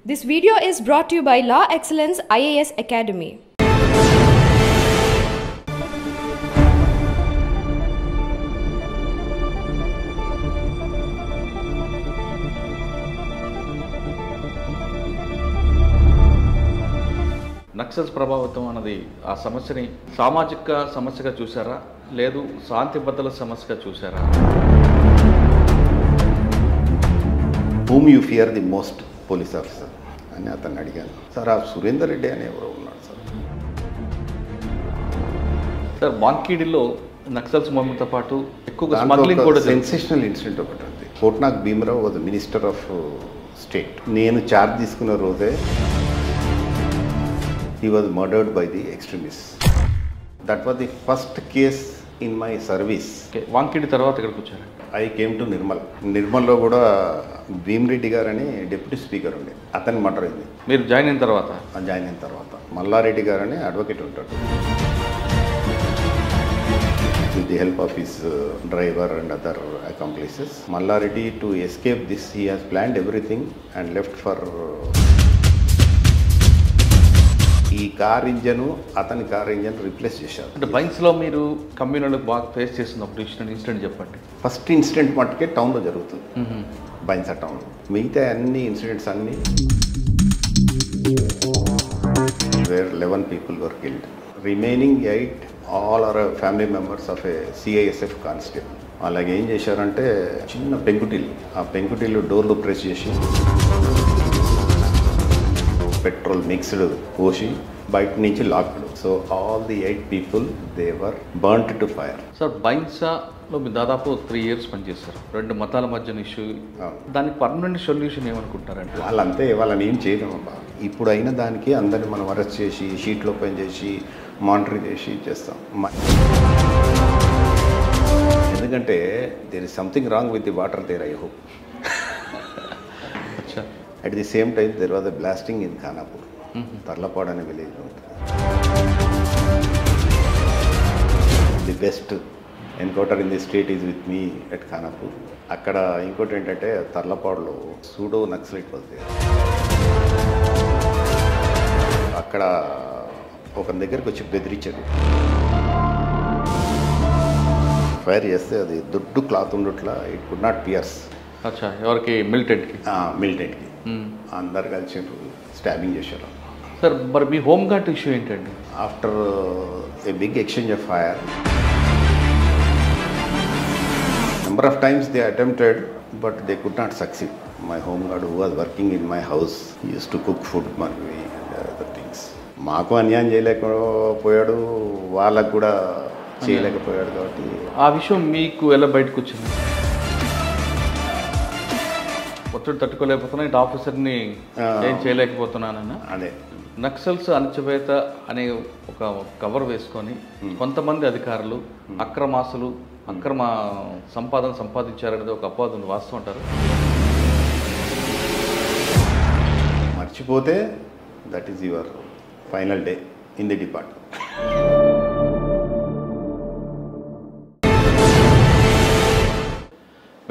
This video is brought to you by Law Excellence IAS Academy. Naxals ప్రభావితం అన్నది ఆ సమస్యని సామాజిక సమస్యగా చూసారా లేదు శాంతి భద్రతల సమస్యగా చూసారా? whom you fear the most police officer అని అతన్ని అడిగాను. సార్ ఆ సురేందర్ రెడ్డి అని ఎవరో ఉన్నాడు సార్. సార్ వాంకీడిలో నక్సల్స్ మూవ్మెంట్తో పాటు ఎక్కువగా స్మగ్లింగ్ కూడా సెన్సేషనల్ ఇన్సిడెంట్ ఒకటి ఉంది. Kotnak Bhimarao was minister of state. నేను ఛార్జ్ తీసుకున్న రోజే he was murdered by the extremists. That was the first case in my service. వాంకీడి తర్వాత ఇక్కడికి వచ్చారు. I came to నిర్మల్లో కూడా భీమరెడ్డి గారు అని డిప్యూటీ స్పీకర్ ఉండే, అతని మర్డర్ అయింది. మీరు జాయిన్ అయిన తర్వాత మల్లారెడ్డి గారు అని అడ్వకేట్ ఉంటాడు. With the help of his driver and other accomplices, Mallareddy, to escape this, he has planned everything and left for ఈ కార్ ఇంజను అతని కార్ ఇంజన్ రీప్లేస్ చేశారు. అంటే బైన్స్లో మీరు కమ్యూనల్ బాగా ఫేస్ చేసినప్పుడు ఇన్సిడెంట్ చెప్పండి. ఫస్ట్ ఇన్సిడెంట్ మట్టుకే టౌన్లో జరుగుతుంది, బైన్సా టౌన్లో. మిగతా అన్ని ఇన్సిడెంట్స్ అన్నీ wear 11 people were killed. Remaining 8 all are family members of a CISF constable. అలాగే ఏం చేశారంటే చిన్న పెంకుటిల్లు, ఆ పెంకుటిల్లు డోర్లు ప్రెస్ చేసి పెట్రోల్ మిక్స్డ్ పోసి బయట నుంచి locked. So all the 8 people they were burnt to fire. Sir బైన్సాలో మీరు దాదాపు 3 years పనిచేశారు. 2 మతాల మధ్యన ఇష్యూ, దానికి పర్మనెంట్ సొల్యూషన్ ఏమనుకుంటారంటే? వాళ్ళంతే, వాళ్ళని ఏం చేయలేమబ్బా. ఇప్పుడు అయిన దానికి అందరిని మనం అరెస్ట్ చేసి షీట్లు ఓపెన్ చేసి మానిటరింగ్ చేసి చేస్తాం. ఎందుకంటే there is something wrong with the water there, I hope. At the same time, there was a blasting in Khanapur. Tarlapad అనే విలేజ్ ఉంటుంది. The best encounter in the state is with me at Khanapur. అక్కడ ఇంకోటి ఏంటంటే తర్లపాడులో pseudo naxalite వస్తే అక్కడ ఒక దగ్గరికి వచ్చి బెదిరించాడు. ఫైర్ చేస్తే అది దొడ్డు క్లాత్ ఉండట్లా, ఇట్ కుడ్ నాట్ పియర్స్. అచ్చా, ఎవరికి? మిలిటెంట్కి అందరు కలిసి స్టాబింగ్ చేశారు. సార్ మరి మీ హోమ్ గార్డ్ ఇష్యూ ఏంటండి? After a big exchange of fire, number of times they attempted but they could not succeed. My home guard who was working in my house use to cook food for me and other things. మాకు అన్యాయం చేయలేకపోయాడు, వాళ్ళకు కూడా చేయలేకపోయాడు. కాబట్టి ఆ విషయం మీకు ఎలా బయటకు వచ్చింది? ఒత్తిడి తట్టుకోలేకపోతున్నా, ఇటు ఆఫీసర్ని ఏం చేయలేకపోతున్నానన్నా. అదే నక్సల్స్ అణచివేత అనే ఒక కవర్ వేసుకొని కొంతమంది అధికారులు అక్రమాసులు అక్రమ సంపాదన సంపాదించారనేది ఒక అపవాదం వాస్తవం అంటారు. మర్చిపోతే that is your final day in the department.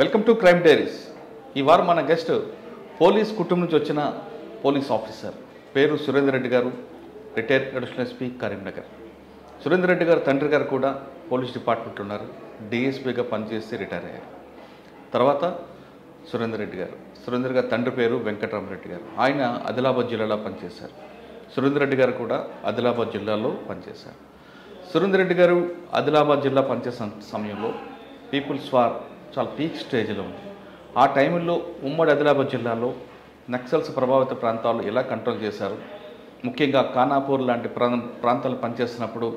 Welcome to crime diaries. ఈ వారం మన గెస్ట్ పోలీస్ కుటుంబం నుంచి వచ్చిన పోలీస్ ఆఫీసర్, పేరు సురేందర్ రెడ్డి గారు, retired additional SP Karimnagar. Surender Reddy గారు తండ్రి గారు కూడా పోలీస్ డిపార్ట్మెంట్ ఉన్నారు, డిఎస్పీగా పనిచేసి రిటైర్ అయ్యారు. తర్వాత సురేందర్ గారి తండ్రి పేరు వెంకటరామరెడ్డి గారు, ఆయన ఆదిలాబాద్ జిల్లాలో పనిచేశారు. సురేందర్ రెడ్డి గారు కూడా ఆదిలాబాద్ జిల్లాలో పనిచేశారు. సురేందర్ రెడ్డి గారు ఆదిలాబాద్ జిల్లా పనిచేసిన సమయంలో పీపుల్స్ వార్ చాలా పీక్ స్టేజ్లో ఉంది. ఆ టైంలో ఉమ్మడి ఆదిలాబాద్ జిల్లాలో నక్సల్స్ ప్రభావిత ప్రాంతాలు ఎలా కంట్రోల్ చేశారు, ముఖ్యంగా ఖానాపూర్ లాంటి ప్రాంతాలు పనిచేస్తున్నప్పుడు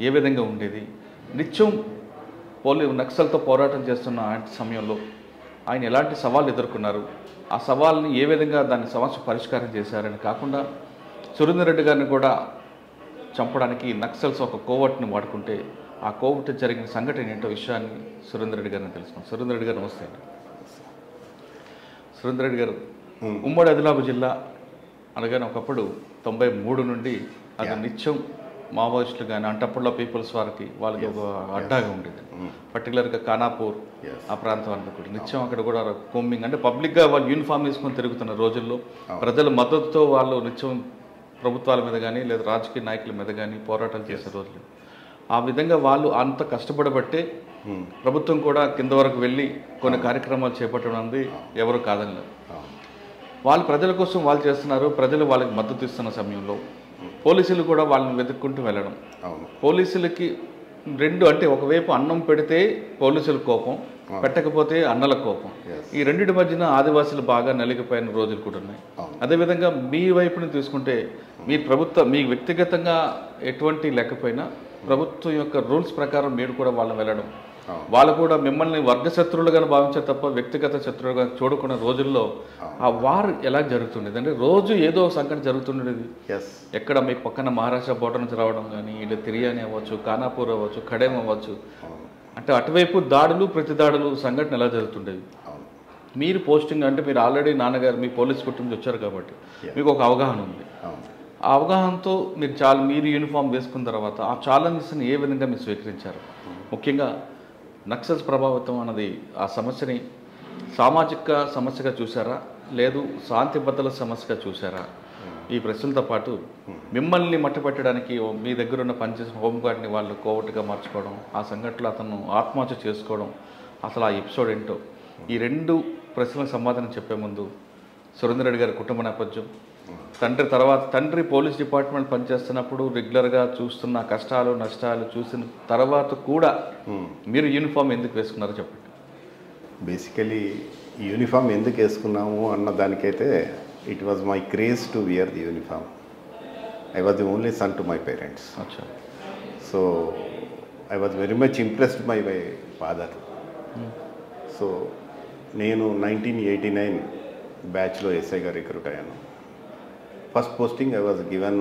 ఏ విధంగా ఉండేది, నిత్యం నక్సల్తో పోరాటం చేస్తున్న సమయంలో ఆయన ఎలాంటి సవాళ్ళు ఎదుర్కొన్నారు, ఆ సవాల్ని ఏ విధంగా దాని సమస్య పరిష్కారం చేశారని కాకుండా సురేందర్ రెడ్డి గారిని కూడా చంపడానికి నక్సల్స్ ఒక కోవట్ని వాడుకుంటే ఆ కోవట్ జరిగిన సంఘటన ఏంటో విషయాన్ని సురేందర్ రెడ్డి గారిని తెలుసుకున్నాం. సురేందర్ రెడ్డి గారు నమస్తే. సురేందర్ రెడ్డి గారు, ఉమ్మడి ఆదిలాబాద్ జిల్లా అనగానే ఒకప్పుడు 93 నుండి అది నిత్యం మావోయిస్టులు కానీ అంటప్పుడులో పీపుల్స్ వారికి వాళ్ళకి ఒక అడ్డాగా ఉండేది. పర్టికులర్గా ఖానాపూర్ ఆ ప్రాంతం అంతా కూడా నిత్యం అక్కడ కూడా కోంబింగ్ అంటే పబ్లిక్గా వాళ్ళు యూనిఫామ్ వేసుకొని తిరుగుతున్న రోజుల్లో ప్రజల మద్దతుతో వాళ్ళు నిత్యం ప్రభుత్వాల మీద కానీ లేదా రాజకీయ నాయకుల మీద కానీ పోరాటాలు చేసే రోజులు. ఆ విధంగా వాళ్ళు అంత కష్టపడబట్టే ప్రభుత్వం కూడా కింద వరకు వెళ్ళి కొన్ని కార్యక్రమాలు చేపట్టడం అనేది ఎవరు కాదన్నారు. వాళ్ళు ప్రజల కోసం వాళ్ళు చేస్తున్నారు, ప్రజలు వాళ్ళకి మద్దతు ఇస్తున్న సమయంలో పోలీసులు కూడా వాళ్ళని వెతుక్కుంటూ వెళ్ళడం. పోలీసులకి రెండు అంటే ఒకవైపు అన్నం పెడితే పోలీసుల కోపం, పెట్టకపోతే అన్నల కోపం. ఈ రెండింటి మధ్యన ఆదివాసులు బాగా నలిగిపోయిన రోజులు కూడా ఉన్నాయి. అదేవిధంగా మీ వైపుని తీసుకుంటే మీ మీ వ్యక్తిగతంగా ఎటువంటి లేకపోయినా ప్రభుత్వం యొక్క రూల్స్ ప్రకారం మీరు కూడా వాళ్ళని వెళ్ళడం, వాళ్ళు కూడా మిమ్మల్ని వర్గ శత్రువులుగా భావించారు తప్ప వ్యక్తిగత శత్రువులుగా చూడకున్న రోజుల్లో ఆ వార్ ఎలా జరుగుతుండేది? అంటే రోజు ఏదో సంఘటన జరుగుతుండేది. ఎక్కడ మీ పక్కన మహారాష్ట్ర బోర్డర్ నుంచి రావడం కానీ, ఇటు తిరియాని అవ్వచ్చు, ఖానాపూర్ అవ్వచ్చు, ఖడేం అవ్వచ్చు, అంటే అటువైపు దాడులు ప్రతి దాడులు సంఘటన ఎలా జరుగుతుండేవి? మీరు పోస్టింగ్ అంటే మీరు ఆల్రెడీ నాన్నగారు మీ పోలీస్ కుటుంబం వచ్చారు కాబట్టి మీకు ఒక అవగాహన ఉంది. ఆ అవగాహనతో మీరు యూనిఫామ్ వేసుకున్న తర్వాత ఆ ఛాలెంజెస్ని ఏ విధంగా మీరు స్వీకరించారు? ముఖ్యంగా నక్సల్స్ ప్రభావితం అన్నది ఆ సమస్యని సామాజిక సమస్యగా చూసారా, లేదు శాంతి భద్రతల సమస్యగా చూసారా? ఈ ప్రశ్నలతో పాటు మిమ్మల్ని మట్టుపెట్టడానికి మీ దగ్గర ఉన్న పనిచేసిన హోంగార్డ్ని వాళ్ళు కోవట్టుగా మార్చుకోవడం, ఆ సంఘటనలో అతను ఆత్మహత్య చేసుకోవడం, అసలు ఆ ఎపిసోడ్ ఏంటో, ఈ రెండు ప్రశ్నలకు సమాధానం చెప్పే ముందు సురేందర్ రెడ్డి గారి కుటుంబ నేపథ్యం, తండ్రి పోలీస్ డిపార్ట్మెంట్ పనిచేస్తున్నప్పుడు రెగ్యులర్గా చూస్తున్న కష్టాలు నష్టాలు చూసిన తర్వాత కూడా మీరు యూనిఫామ్ ఎందుకు వేసుకున్నారో చెప్పండి. బేసికలీ యూనిఫామ్ ఎందుకు వేసుకున్నాము అన్న దానికైతే it was my craze to wear the uniform. I was the only son to my parents. So I was very much impressed by my father. So నేను 1989 బ్యాచ్లో ఎస్ఐగా రిక్రూట్ అయ్యాను. First posting I was given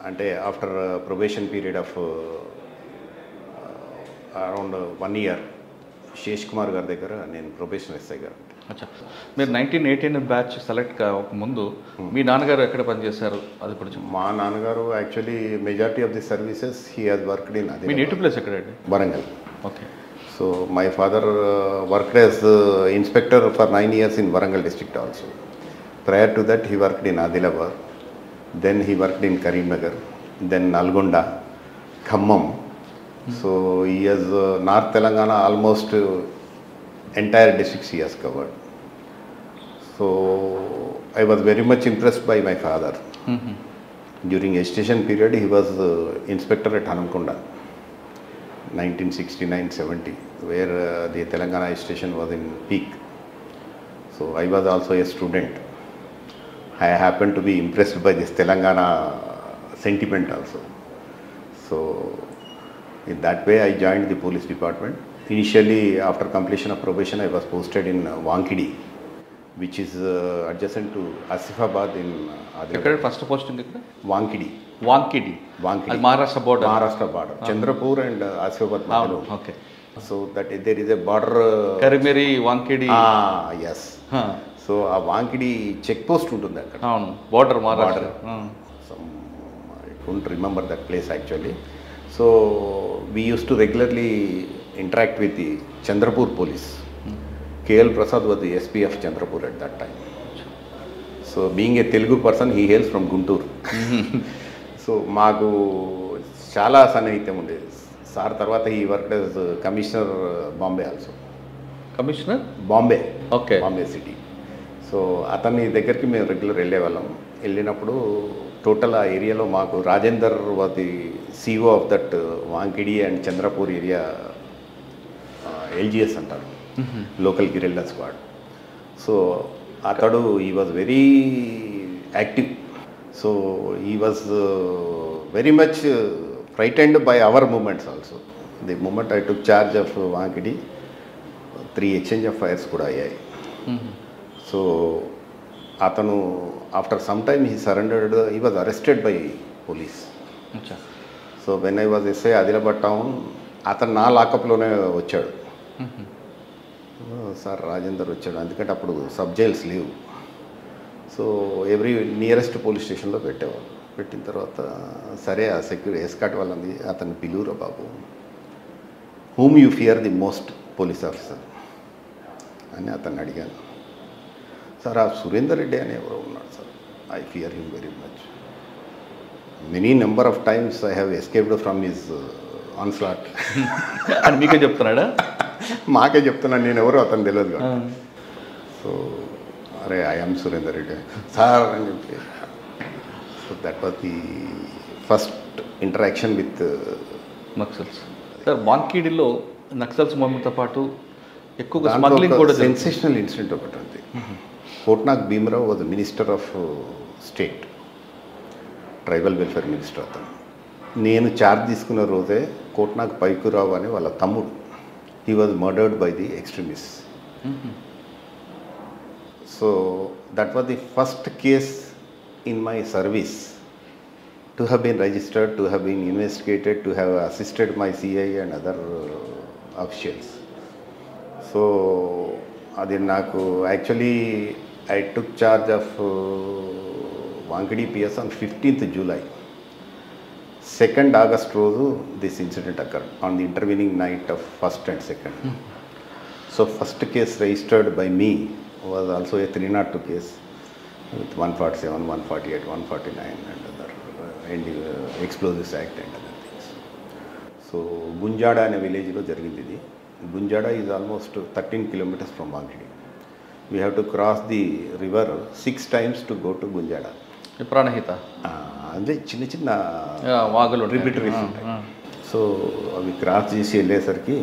అంటే after probation period of around 1 year Shesh Kumar గారి దగ్గర నేను probation ఎస్ఐగా. అచ్చా, మీరు 1918 బ్యాచ్ సెలెక్ట్ కాక ముందు మీ నాన్నగారు ఎక్కడ పనిచేశారు అది కూడా? మా నాన్నగారు actually majority of the services he has worked in మీ నేటివ్ ప్లేస్ ఎక్కడండి? Warangal. Okay. So my father worked as inspector for 9 years in Warangal district also. Prior to that he worked in Adilabad, then he worked in Karimnagar, then Nalgonda, Khammam. So he has North Telangana almost entire districts he has covered. So I was very much impressed by my father. During agitation period he was inspector at Hanamkonda 1969-70 where the Telangana agitation was in peak. So I was also a student. I happened to be impressed by this Telangana sentiment also. So in that way I joined the police department. Initially after completion of probation I was posted in Wankidi, which is adjacent to Asifabad in Adilabad. First posting ikkada? Wankidi. Wankidi. Wankidi. Maharashtra border. Maharashtra border. Chandrapur and Asifabad. Okay. So that there is a border. Karimeri, Wankidi. Yes. So ఆ Wankidi check post ఉంటుంది అక్కడ. అవును, border Maharashtra. I don't remember that place actually. So we use to regularly interact with the Chandrapur police. KL Prasad was the SP of Chandrapur at that time. So being a Telugu person he Hales from Guntur. So మాకు చాలా సన్నిహిత్యం ఉండేది. Sir తర్వాత ఈ work as commissioner Bombay also. Commissioner Bombay. Okay. Bombay city. So అతని దగ్గరికి మేము regular వెళ్ళేవాళ్ళం. వెళ్ళినప్పుడు టోటల్ ఆ ఏరియాలో మాకు Rajender was the CO of that Wankidi and Chandrapur area LGS అంటారు, లోకల్ గిరిల్లా స్క్వాడ్. సో అతడు he was very active. So he was very much frightened by our movements also. The moment I took charge of Wankidi 3 exchange of fires కూడా అయ్యాయి. So అతను after some time he surrendered. He was arrested by police. So when I was SI Adilabad town, అతను నా లాకప్లోనే వచ్చాడు. Sir Rajender వచ్చాడు, ఎందుకంటే అప్పుడు sub jails లేవు. సో ఎవ్రీ నియరెస్ట్ పోలీస్ స్టేషన్లో పెట్టేవాళ్ళు. పెట్టిన తర్వాత సరే ఆ ఎస్కాట్ వాళ్ళని అతను పిలువురా బాబు, whom you fear the most police officer అని అతన్ని అడిగాను. సార్ ఆ సురేందర్ రెడ్డి అని ఎవరో ఉన్నాడు sir, I fear him very much. Many number of times I have escaped from his onslaught అని మీకే చెప్తున్నాడా? మాకే చెప్తున్నాను, నేను ఎవరో అతను తెలియదు కదా. సో అరే ఐఎమ్ సురేందర్ రెడ్డి సార్ అని చెప్పి. So that was the first interaction with Naxals. Sir వాంకిడిలో నక్సల్స్ మూమెంట్తో పాటు ఎక్కువగా స్మగ్లింగ్ కూడా సెన్సేషనల్ ఇన్సిడెంట్ ఒకటి ఉంది. Kotnak Bhimarao was minister of state, tribal welfare minister అతను. నేను ఛార్జ్ తీసుకున్న రోజే కోట్నాక్ పైకురావు అని వాళ్ళ తమ్ముడు, he was murdered by the extremist. So that was the first case in my service to have been registered, to have been investigated, to have assisted my CI and other officials. So adi naku actually I took charge of Vankidi PS on 15th July. 2nd August roju this incident occurred on the intervening night of 1st and 2nd. So first case registered by me was also a 302 case with 147, 148, 149 and other explosives act and other things. So Gunjada అనే విలేజ్లో జరిగింది ఇది. Gunjada is almost 13 kilometers from Wankidi. We have to cross the river 6 times to go to Gunjada. Pranahita అదే చిన్న చిన్న వాగులు tributaries ఉంటాయి. So అవి క్రాస్ చేసి వెళ్ళేసరికి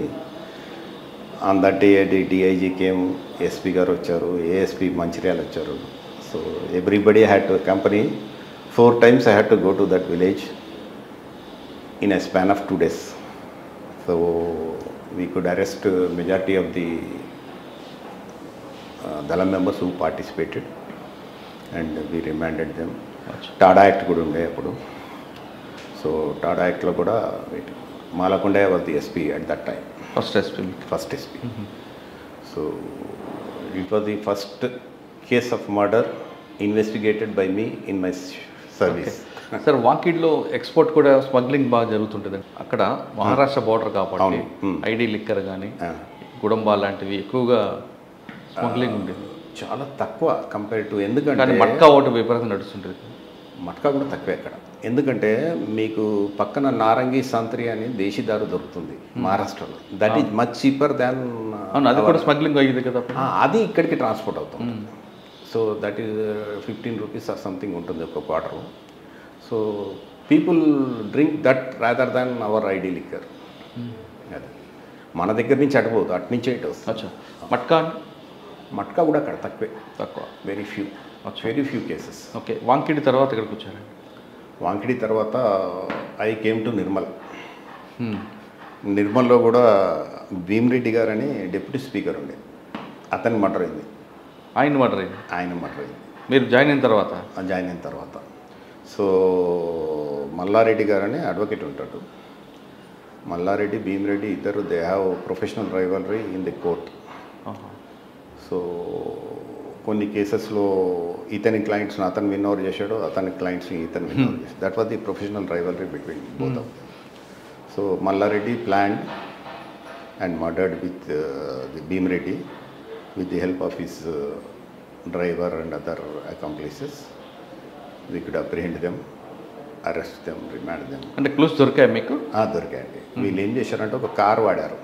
on that day DIG came, SP గారు వచ్చారు, ఏఎస్పీ మంచిర్యాల వచ్చారు. So everybody had to company. 4 times I had to go to that village in a span of 2 days. So we could arrest majority of the Dalam members who participated and we remanded them. TADA act కూడా ఉండే అప్పుడు. So TADA యాక్ట్లో కూడా Malakonda was the SP at that time, first SP. So it was the first case of murder investigated by me in my service. Sir వాంకిడ్లో export కూడా smuggling బాగా జరుగుతుంటుంది. అక్కడ మహారాష్ట్ర బార్డర్ కాబట్టి ఐడి లిక్కర్ కానీ గుడంబా లాంటివి ఎక్కువగా స్మగ్లింగ్ ఉండేది. చాలా తక్కువ కంపేర్ టు, ఎందుకంటే మట్కా ఓటు విపరీతం నడుస్తుంటుంది. మట్కా కూడా తక్కువే అక్కడ. ఎందుకంటే మీకు పక్కన నారంగి సంత్రి అని దేశీదారు దొరుకుతుంది మహారాష్ట్రలో. దట్ ఈజ్ మచ్ చీపర్ దాన్. అది కూడా స్మగ్లింగ్ అయ్యేది కదా. అది ఇక్కడికి ట్రాన్స్పోర్ట్ అవుతుంది. So that is 15 rupees or something ఉంటుంది ఒక quarter. So people drink that rather than hour ID liquor. అది మన దగ్గర నుంచి అటుపోదు, అటు నుంచి ఇటు వస్తుంది. మట్కా మట్కా కూడా అక్కడ తక్కువ, very few cases. Okay, Wankidi తర్వాత ఇక్కడికి వచ్చారు. వాంకిడి తర్వాత ఐ కేమ్ టు నిర్మల్. నిర్మల్లో కూడా భీమరెడ్డి గారు అని డిప్యూటీ స్పీకర్ ఉండే, అతని మర్డర్ అయింది. ఆయన మర్డర్ అయింది మీరు జాయిన్ అయిన తర్వాత. సో మల్లారెడ్డి గారు అని అడ్వకేట్ ఉంటాడు. మల్లారెడ్డి, భీమరెడ్డి ఇద్దరు they have professional rivalry in the court. So కొన్ని కేసెస్లో ఇతని క్లయింట్స్ని అతను విన్ ఓవర్ చేశాడు, అతని క్లయింట్స్ని ఇతను విన్ ఓవర్ చేశాడు. That was the professional rivalry between both of them. So Mallareddy planned and murdered with the Bheemareddy with the help of his driver and other accomplices. We could apprehend them, arrest them, remand them. అంటే clues దొరికాయి మీకు? దొరికాయండి. వీళ్ళు ఏం చేశారంటే ఒక car వాడారు,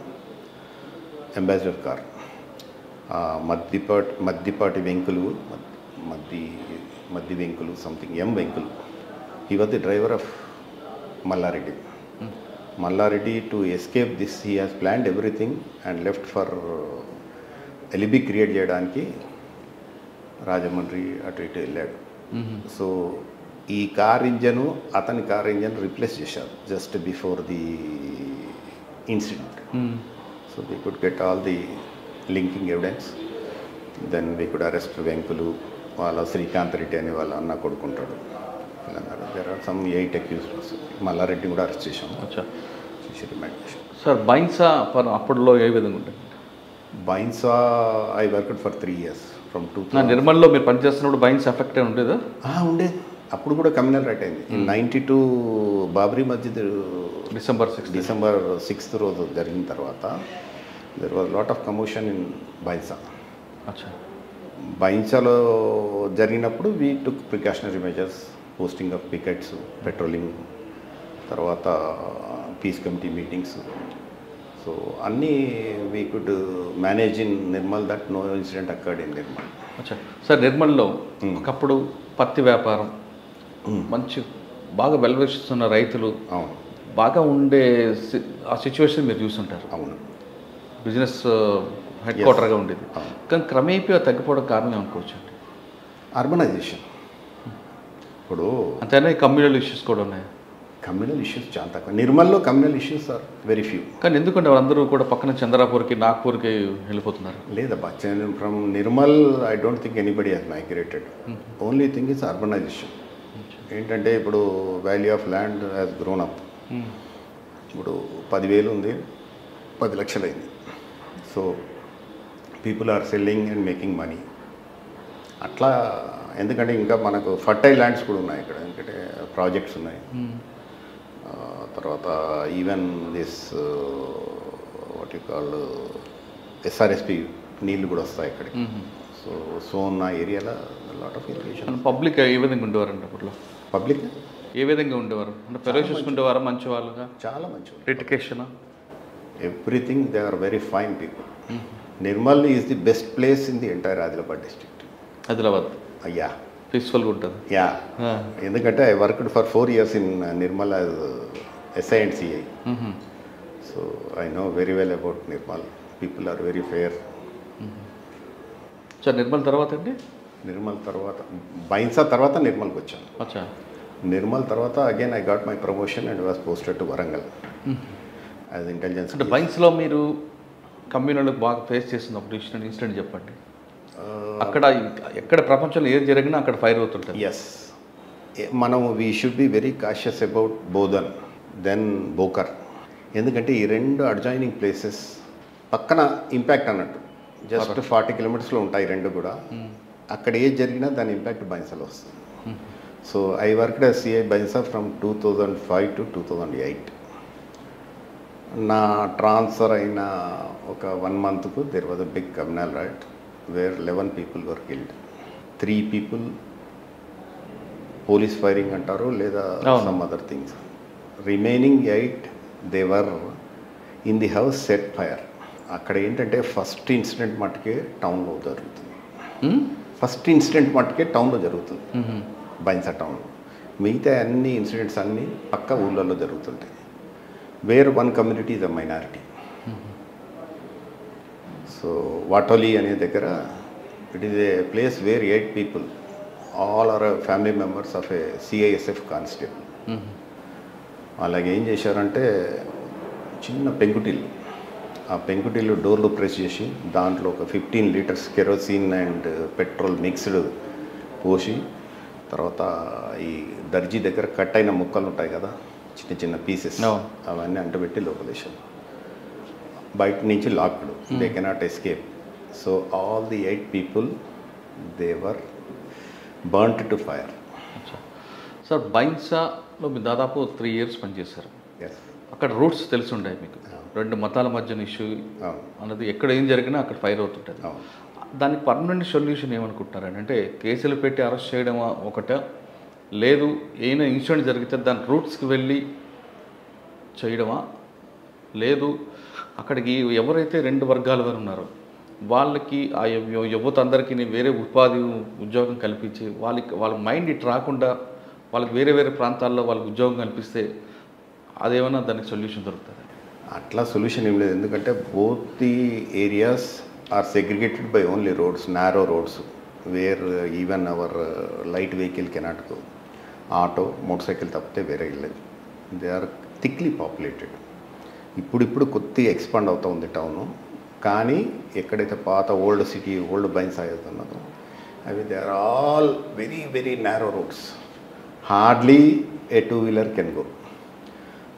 Ambassador car. Maddipati Venkulu, Maddi Venkulu something M Venkulu. He was the driver of Mallareddy. Mallareddy to escape this he has planned everything and left for alibi create చేయడానికి రాజమండ్రి అటు ఇటు వెళ్ళాడు. సో ఈ కార్ ఇంజను అతని కార్ ఇంజన్ రీప్లేస్ చేశారు just before the incident. So we could get all the linking evidence. Then we could arrest Venkulu, వాళ్ళ శ్రీకాంత్ రెడ్డి అని వాళ్ళ అన్న కొడుకుంటాడు. There are some 8 accused. Mallareddy కూడా అరెస్ట్ చేశాము, రిమాండ్ చేశాం. సార్ బైన్సా అప్పట్లో ఏ విధంగా ఉంటుంది? Bhainsa I worked for 3 years from 2000. నిర్మల్లో మీరు పనిచేస్తున్నప్పుడు బైన్స్ ఎఫెక్ట్ ఉండేదా? ఉండేది. అప్పుడు కూడా కమ్యూనల్ రైట్ అయింది. 92 బాబ్రీ మస్జిద్ డిసెంబర్ 6th రోజు జరిగిన తర్వాత there was lot of commotion in Bhainsa. బైన్సాలో జరిగినప్పుడు we took precautionary measures, posting of pickets, patrolling, తర్వాత పీస్ కమిటీ మీటింగ్స్. సో అన్నీ we could manage in Nirmal that no incident occurred in Nirmal. Sir నిర్మల్లో ఒకప్పుడు పత్తి వ్యాపారం మంచి బాగా వెల్విస్తున్న రైతులు బాగా ఉండే ఆ సిచ్యువేషన్ మీరు చూస్తుంటారు. అవును, బిజినెస్ హెడ్ క్వార్టర్గా ఉండేది. కానీ క్రమేపీ తగ్గిపోవడం కారణం అనుకోవచ్చు అండి. అర్బనైజేషన్. ఇప్పుడు అంతేనా కమ్యూనల్ ఇష్యూస్ కూడా ఉన్నాయి. కమ్యూనల్ ఇష్యూస్ చాలా తక్కువ. నిర్మల్లో communal issues are very few. కానీ ఎందుకంటే వాళ్ళందరూ కూడా పక్కన చంద్రాపూర్కి, నాగ్పూర్కి వెళ్ళిపోతున్నారు. లేదబ్బా, from Nirmal I don't think anybody has migrated. Only thing is urbanisation. ఏంటంటే ఇప్పుడు value of land has grown up. ఇప్పుడు 10,000 ఉంది, 10 లక్షలు అయింది. So people are selling and making money. అట్లా ఎందుకంటే ఇంకా మనకు ఫర్టైల్ ల్యాండ్స్ కూడా ఉన్నాయి ఇక్కడ, ఎందుకంటే ప్రాజెక్ట్స్ ఉన్నాయి. తర్వాత even this what you call SRSP నీళ్ళు కూడా వస్తాయి ఇక్కడికి. సో ఉన్న ఏరియాలో లాట్ ఆఫ్ ఇరిగేషన్. పబ్లిక్ ఏ విధంగా ఉండేవారండి అప్పట్లో? పబ్లిక్ ఏ విధంగా ఉండేవారు అంటే పెరో చూసుకుంటేవారా? మంచి వాళ్ళుగా? చాలా మంచి. Education, everything, they are very fine people. Nirmal is the best place in the entire Adilabad district. Adilabad అయ్యా పీస్ఫుల్గా ఉంటుంది. యా, ఎందుకంటే I worked for 4 years in Nirmal as SI and CI. So I know very well about Nirmal. People are very fair. Sir Nirmal తర్వాత అండి? నిర్మల్ తర్వాత బైన్సా తర్వాత నిర్మల్కి వచ్చాను. నిర్మల్ తర్వాత again I got my promotion and was posted to Warangal as intelligence. అంటే బైన్స్లో మీరు కమ్యూనల్కి బాగా face చేసినప్పుడు ఇన్సిడెంట్ చెప్పండి. అక్కడ ఎక్కడ ప్రపంచంలో ఏది జరిగినా అక్కడ ఫైర్ అవుతుంటుంది. ఎస్, మనం we should be very cautious about Bodhan then Bokar. ఎందుకంటే ఈ 2 అడ్జాయినింగ్ ప్లేసెస్ పక్కన ఇంపాక్ట్ అన్నట్టు జస్ట్ 40 kilometers ఉంటాయి 2 కూడా. అక్కడ ఏది జరిగినా దాని ఇంపాక్ట్ బైన్సాలో వస్తుంది. So I worked as CI Bhainsa from 2005 to 2008. నా ట్రాన్స్ఫర్ అయిన ఒక 1 monthకు there was a big communal riot where 11 people were killed. 3 people police firing అంటారు లేదా some other things. Remaining 8 they were in the house set fire. అక్కడ ఏంటంటే first incident మట్టుకే టౌన్లో జరుగుతుంది. ఫస్ట్ ఇన్సిడెంట్ మట్టుకే టౌన్లో జరుగుతుంది, బైన్సా టౌన్లో. మిగతా అన్ని ఇన్సిడెంట్స్ అన్నీ పక్క ఊళ్ళల్లో జరుగుతుంటాయి. Where 1 community is a minority. So Watoli అనే దగ్గర it is a place where 8 people all are family members of a CISF constable. అలాగే ఏం చేశారంటే చిన్న పెంకుటిల్లు, ఆ పెంకుటిల్లు డోర్లు ప్రెస్ చేసి దాంట్లో ఒక 15 liters kerosene and petrol mixed పోసి, తర్వాత ఈ దర్జీ దగ్గర కట్ అయిన ముక్కలు ఉంటాయి కదా, చిన్న చిన్న పీసెస్, అవన్నీ అంటబెట్టి లోపలేశారు. బయట నుంచి locked, they cannot escape. So all the 8 people they were burnt to fire. Sir బైన్సాలో మీరు దాదాపు 3 years పనిచేశారు. అక్కడ రూట్స్ తెలిసి ఉంటాయి మీకు. 2 మతాల మధ్యన ఇష్యూ అన్నది ఎక్కడ ఏం జరిగినా అక్కడ ఫైర్ అవుతుంటుంది. దానికి పర్మనెంట్ సొల్యూషన్ ఏమనుకుంటున్నారని? అంటే కేసులు పెట్టి అరెస్ట్ చేయడం ఒకట, లేదు ఏమైనా ఇన్సిడెంట్ జరిగితే దాని రూట్స్కి వెళ్ళి చేయడమా, లేదు అక్కడికి ఎవరైతే 2 వర్గాల వారు ఉన్నారో వాళ్ళకి ఆ యువత అందరికీ వేరే ఉద్యోగం కల్పించి వాళ్ళ మైండ్ ఇటు రాకుండా వాళ్ళకి వేరే వేరే ప్రాంతాల్లో వాళ్ళకి ఉద్యోగం కల్పిస్తే అదేమన్నా దానికి సొల్యూషన్ దొరుకుతుంది? అట్లా సొల్యూషన్ ఏం లేదు. ఎందుకంటే both the areas are segregated by only roads, narrow roads where even our light vehicle cannot go. Auto, motorcycle తప్పితే వేరే వెళ్ళలేదు. They are thickly populated. ఇప్పుడు కొద్దిగా ఎక్స్పాండ్ అవుతూ ఉంది టౌను. కానీ ఎక్కడైతే పాత ఓల్డ్ సిటీ, ఓల్డ్ బైన్సా అవుతున్నదో అవి they are all very very narrow roads. Hardly a 2-wheeler can go.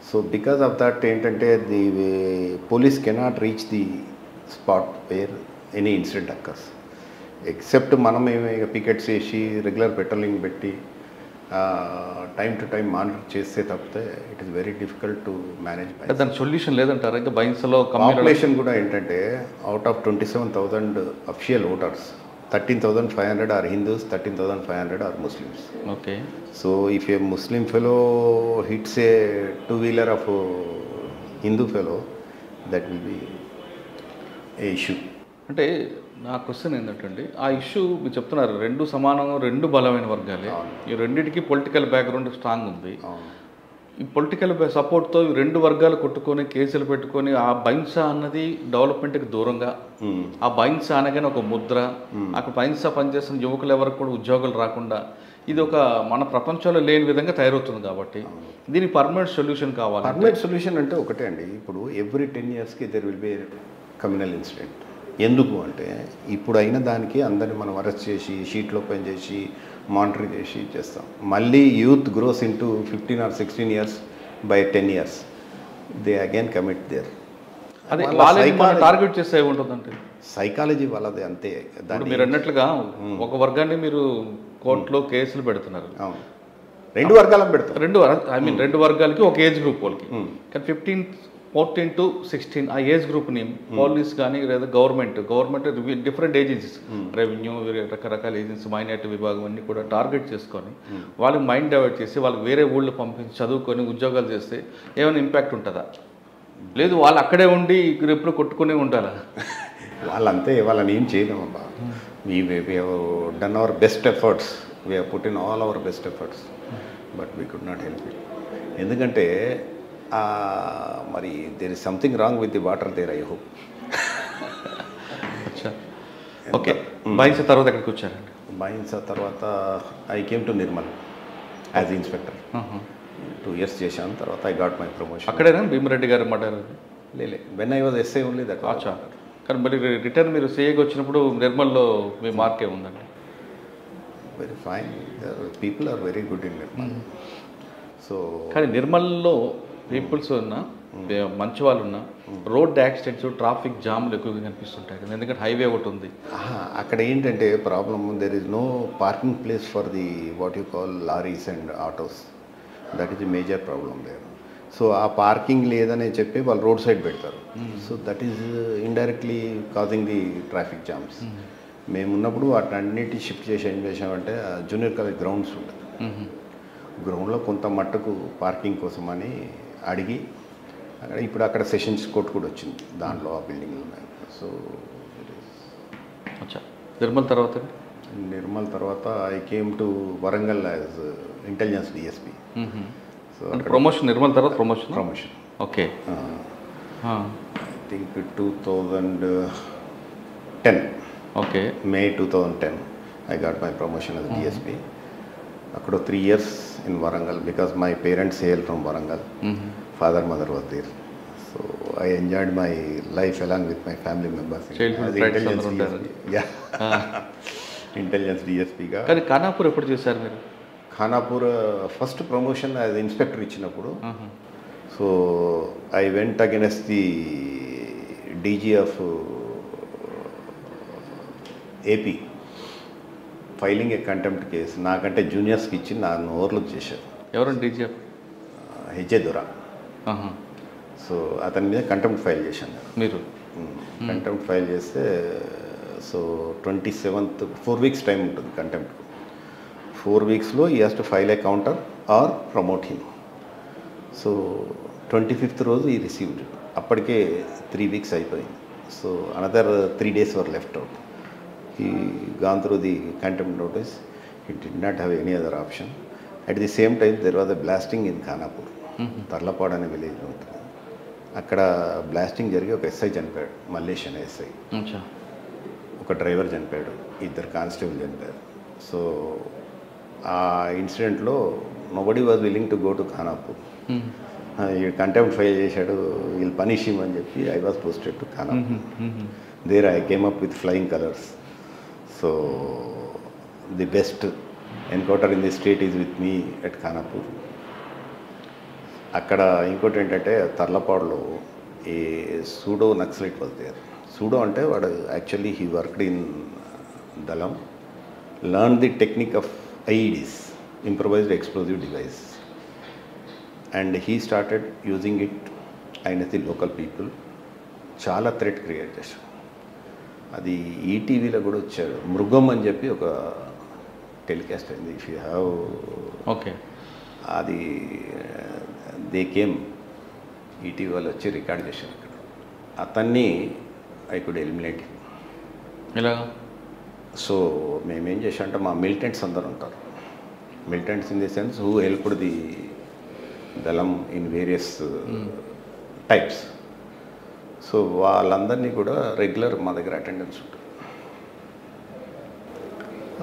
So because of that ఏంటంటే the police cannot reach the spot wear any incident occurs, except మనం pickets వేసి regular patrolling పెట్టి time to time monitor చేస్తే తప్పితే it is very difficult to manage. దానికి solution లేదంటారా? ఇంకా బైన్స్లో population కూడా ఏంటంటే out of 27,000 official voters 13,500 are Hindus, 13,500 are Muslims. Okay. So if a Muslim fellow hits a two-wheeler of a Hindu fellow, that will be a issue. అంటే నా question ఏంటంటే ఆ issue మీరు చెప్తున్నారు రెండు సమానం, రెండు బలమైన వర్గాలే, ఈ రెండింటికి పొలిటికల్ బ్యాక్గ్రౌండ్ స్ట్రాంగ్ ఉంది. ఈ పొలిటికల్ సపోర్ట్తో ఈ రెండు వర్గాలు కొట్టుకొని కేసులు పెట్టుకొని ఆ బైన్సా అన్నది డెవలప్మెంట్కి దూరంగా, ఆ బైన్సా అనగానే ఒక ముద్ర, అక్కడ బైన్సా పనిచేస్తున్న యువకులు ఎవరికి కూడా ఉద్యోగాలు రాకుండా ఇది ఒక మన ప్రపంచంలో లేని విధంగా తయారవుతుంది. కాబట్టి దీని పర్మనెంట్ సొల్యూషన్ కావాలి. పర్మనెంట్ సొల్యూషన్ అంటే ఒకటే అండి, ఇప్పుడు ఎవ్రీ 10 yearsకి there will be communal incident. ఎందుకు అంటే ఇప్పుడు అయిన దానికి అందరిని మనం అరెస్ట్ చేసి షీట్లు ఓపెన్ చేసి మానిటర్ చేసి చేస్తాం. మళ్ళీ youth grows into 15 or 16 years, by 10 years they again commit there. అదే టార్గెట్ చేస్తే ఏముంటుందంటే సైకాలజీ వాళ్ళది అంతే. దాన్ని మీరు అన్నట్లుగా ఒక వర్గాన్ని మీరు కోర్టులో కేసులు పెడుతున్నారు, రెండు వర్గాలను పెడతారు, రెండు వర్గాలకి ఒక ఏజ్ గ్రూప్ వాళ్ళకి. కానీ 14 to 16 ఆ ఏజ్ గ్రూప్ని పోలీస్ కానీ లేదా గవర్నమెంట్ డిఫరెంట్ ఏజెన్సీస్, రెవెన్యూ, రకరకాల ఏజెన్సీ, మైనారిటీ విభాగం అన్నీ కూడా టార్గెట్ చేసుకొని వాళ్ళకి మైండ్ డైవర్ట్ చేసి వాళ్ళకి వేరే ఊళ్ళో పంపించి చదువుకొని ఉద్యోగాలు చేస్తే ఏమైనా ఇంపాక్ట్ ఉంటుందా? లేదు వాళ్ళు అక్కడే ఉండి ఎప్పుడు కొట్టుకునే ఉండాలా? వాళ్ళంతే, వాళ్ళని ఏం చేయలేమబ్బా. we have done our best efforts, we have put in all our best efforts, but we could not help it. ఎందుకంటే మరి there is something wrong with the water there, I hope. Okay, Bhainsa తర్వాత ఎక్కడికి వచ్చారండి? బైన్సా తర్వాత I came to Nirmal as inspector. 2 years చేశాను. తర్వాత I got my promotion. అక్కడేనా భీమరెడ్డి గారు మాట్లాడారు? లేలే, when I was SI only that. కానీ మళ్ళీ రిటర్న్ మీరు సిఐకి వచ్చినప్పుడు నిర్మల్లో మీ మార్క్ ఏముందండి? Very fine, people are very good in Nirmal. So కానీ నిర్మల్లో పీపుల్స్ ఉన్నా, మంచి వాళ్ళు ఉన్నా, రోడ్ యాక్సిడెంట్స్, ట్రాఫిక్ జామ్లు ఎక్కువగా కనిపిస్తుంటాయి కదా, ఎందుకంటే హైవే ఒకటి ఉంది అక్కడ. ఏంటంటే problem, there is no parking place for the what you call lorries and autos. That is the major problem there. So ఆ పార్కింగ్ లేదని చెప్పి వాళ్ళు రోడ్ సైడ్ పెడతారు. So that is indirectly causing the traffic jams. మేమున్నప్పుడు వాటినన్నిటి shift చేసి ఏం చేసామంటే జూనియర్ కాలేజ్ గ్రౌండ్స్ ఉంటుంది, గ్రౌండ్లో కొంత మట్టుకు పార్కింగ్ కోసం అని అడిగి ఇప్పుడు అక్కడ సెషన్స్ కోర్ట్ కూడా వచ్చింది, దాంట్లో ఆ బిల్డింగ్లు ఉన్నాయి. సో నిర్మల్ తర్వాత I came to Warangal as intelligence DSP. So promotion Nirmal తర్వాత promotion. Okay, I think 2010. Okay, May 2010 I got my promotion as DSP. అక్కడ 3 years in Warangal because my parents hail from Warangal. Father, mother was there. So I enjoyed my life along with my family members. Intelligence డిఎస్పీగా. కానీ ఖానాపూర్ ఎప్పుడు చేశారు మీరు? Khanapur first promotion as inspector ఇచ్చినప్పుడు. So I went against the DG of AP filing a contempt case. నాకంటే జూనియర్స్కి ఇచ్చి నన్ను ఓవర్లుక్ చేశారు. ఎవరండి డీజీ? హెచ్ఏ దొరా. సో అతని మీద కంటెంప్ట్ ఫైల్ చేశాను మీరు. కంటెంప్ట్ ఫైల్ చేస్తే సో 27th 4 weeks టైం ఉంటుంది కంటెంప్ట్. 4 weeksలో he has to file a counter or promote him. So 25th రోజు ఈ రిసీవ్డ్. అప్పటికే 3 weeks అయిపోయింది. So another 3 days were left out. He gone through the contempt notice. He did not have any other option. At the same time, there was a blasting in Khanapur. Tarlapad అనే village ఉంటుంది. అక్కడ blasting జరిగి ఒక SI చనిపోయాడు, మల్లేష్ అనే SI. ఒక driver చనిపోయాడు, 2 constable చనిపోయారు. సో ఆ ఇన్సిడెంట్లో nobody was willing to go to Khanapur. ఈ కంటెంప్ట్ ఫైల్ చేశాడు, వీళ్ళు పనిష్ ఇవ్వమని చెప్పి I was posted to Khanapur. There I came up with flying colours. So the best encounter in the state is with me at Khanapur. అక్కడ ఇంకోటి ఏంటంటే తర్లపాడులో ఈ pseudo Naxalite was there. Pseudo అంటే వాడు యాక్చువల్లీ హీ వర్క్డ్ ఇన్ దళం, learn the technique of IEDs. improvised explosive device. And he started using it అయినది local people చాలా థ్రెట్ క్రియేట్ చేశారు. అది ఈటీవీలో కూడా వచ్చారు. మృగం అని చెప్పి ఒక టెలికాస్ట్ అయింది. ఇఫ్ యూ హ్యావ్ ఓకే, అది దే కేమ్ ఈటీవీ వాళ్ళు వచ్చి రికార్డ్ చేశారు అక్కడ. అతన్ని ఐ కుడ్ ఎలిమినేట్. ఇలా సో మేమేం చేసామంటే మా మిలిటెంట్స్ అందరు ఉంటారు. Militants in the sense who helped the dalam in various types. So వాళ్ళందరినీ కూడా రెగ్యులర్ మా దగ్గర అటెండెన్స్ ఉంటుంది.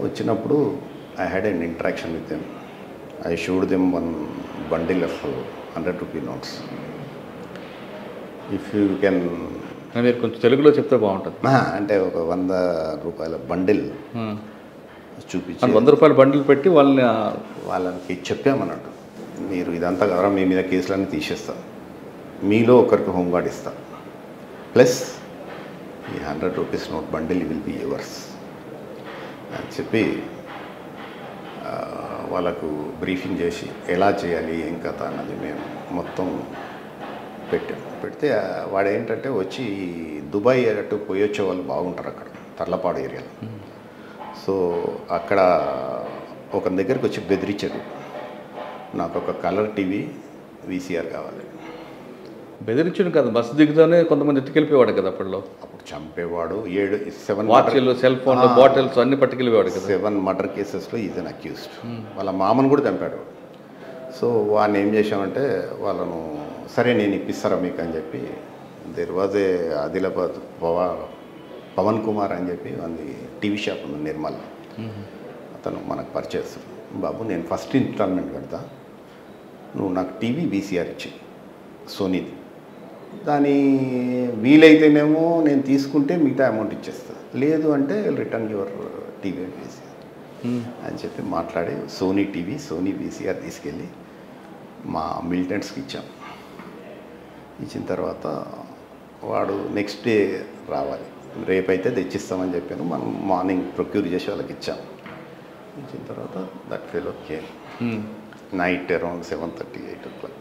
వచ్చినప్పుడు I had an interaction with them. I showed them one bundle of 100 rupee notes. If you can, మీరు కొంచెం తెలుగులో చెప్తే బాగుంటుంది. అంటే ఒక 100 రూపాయల బండిల్ చూపించి 100 రూపాయల బండిల్ పెట్టి వాళ్ళకి చెప్పామన్నట్టు, మీరు ఇదంతా కదా మీ మీద కేసులన్నీ తీసేస్తా, మీలో ఒకరికి హోంగార్డ్ ఇస్తా, ప్లస్ ఈ 100 rupees note bundle will be yours అని చెప్పి వాళ్ళకు బ్రీఫింగ్ చేసి ఎలా చేయాలి ఏం కథ అన్నది మేము మొత్తం పెడితే వాడు ఏంటంటే వచ్చి దుబాయ్ అటు పోయి వచ్చే వాళ్ళు బాగుంటారు అక్కడ తర్లపాడు ఏరియాలో. సో అక్కడ ఒక దగ్గరికి వచ్చి బెదిరించాడు, నాకు ఒక కలర్ టీవీ VCR కావాలి. బెదిరించుడు కాదు, బస్సు దిగుతానే కొంతమంది ఎత్తుకెళ్ళిపోయేవాడు కదా అప్పట్లో. అప్పుడు చంపేవాడు. 7 వాచ్లు, సెల్ ఫోన్లు, బాటిల్స్ అన్ని పట్టుకెళ్ళిపోయాడు కదా. 7 మర్డర్ కేసెస్లో ఈజ్ అన్ అక్యూజ్డ్. వాళ్ళ మామను కూడా చంపాడు. సో వాడిని ఏం చేశామంటే వాళ్ళను, సరే నేను ఇప్పిస్తారా మీకు అని చెప్పి, there was a Adilabad Pawan Kumar అని చెప్పి వాళ్ళది టీవీ షాప్ ఉంది నిర్మల్. అతను మనకు పర్చేస్తాడు. బాబు నేను ఫస్ట్ ఇన్స్టాల్మెంట్ కడతా, నువ్వు నాకు టీవీ VCR ఇచ్చి సోనీది, దాని వీలైతేనేమో నేను తీసుకుంటే మిగతా అమౌంట్ ఇచ్చేస్తా, లేదు అంటే return your TV and VCR అని చెప్పి మాట్లాడి సోనీ టీవీ, సోనీ VCR తీసుకెళ్ళి మా మిలిటెంట్స్కి ఇచ్చాం. ఇచ్చిన తర్వాత వాడు నెక్స్ట్ డే రావాలి, రేపైతే తెచ్చిస్తామని చెప్పాను. మనం మార్నింగ్ ప్రొక్యూర్ చేసి వాళ్ళకి ఇచ్చాం. ఇచ్చిన తర్వాత that fellow came night around 7:30, 8 o'clock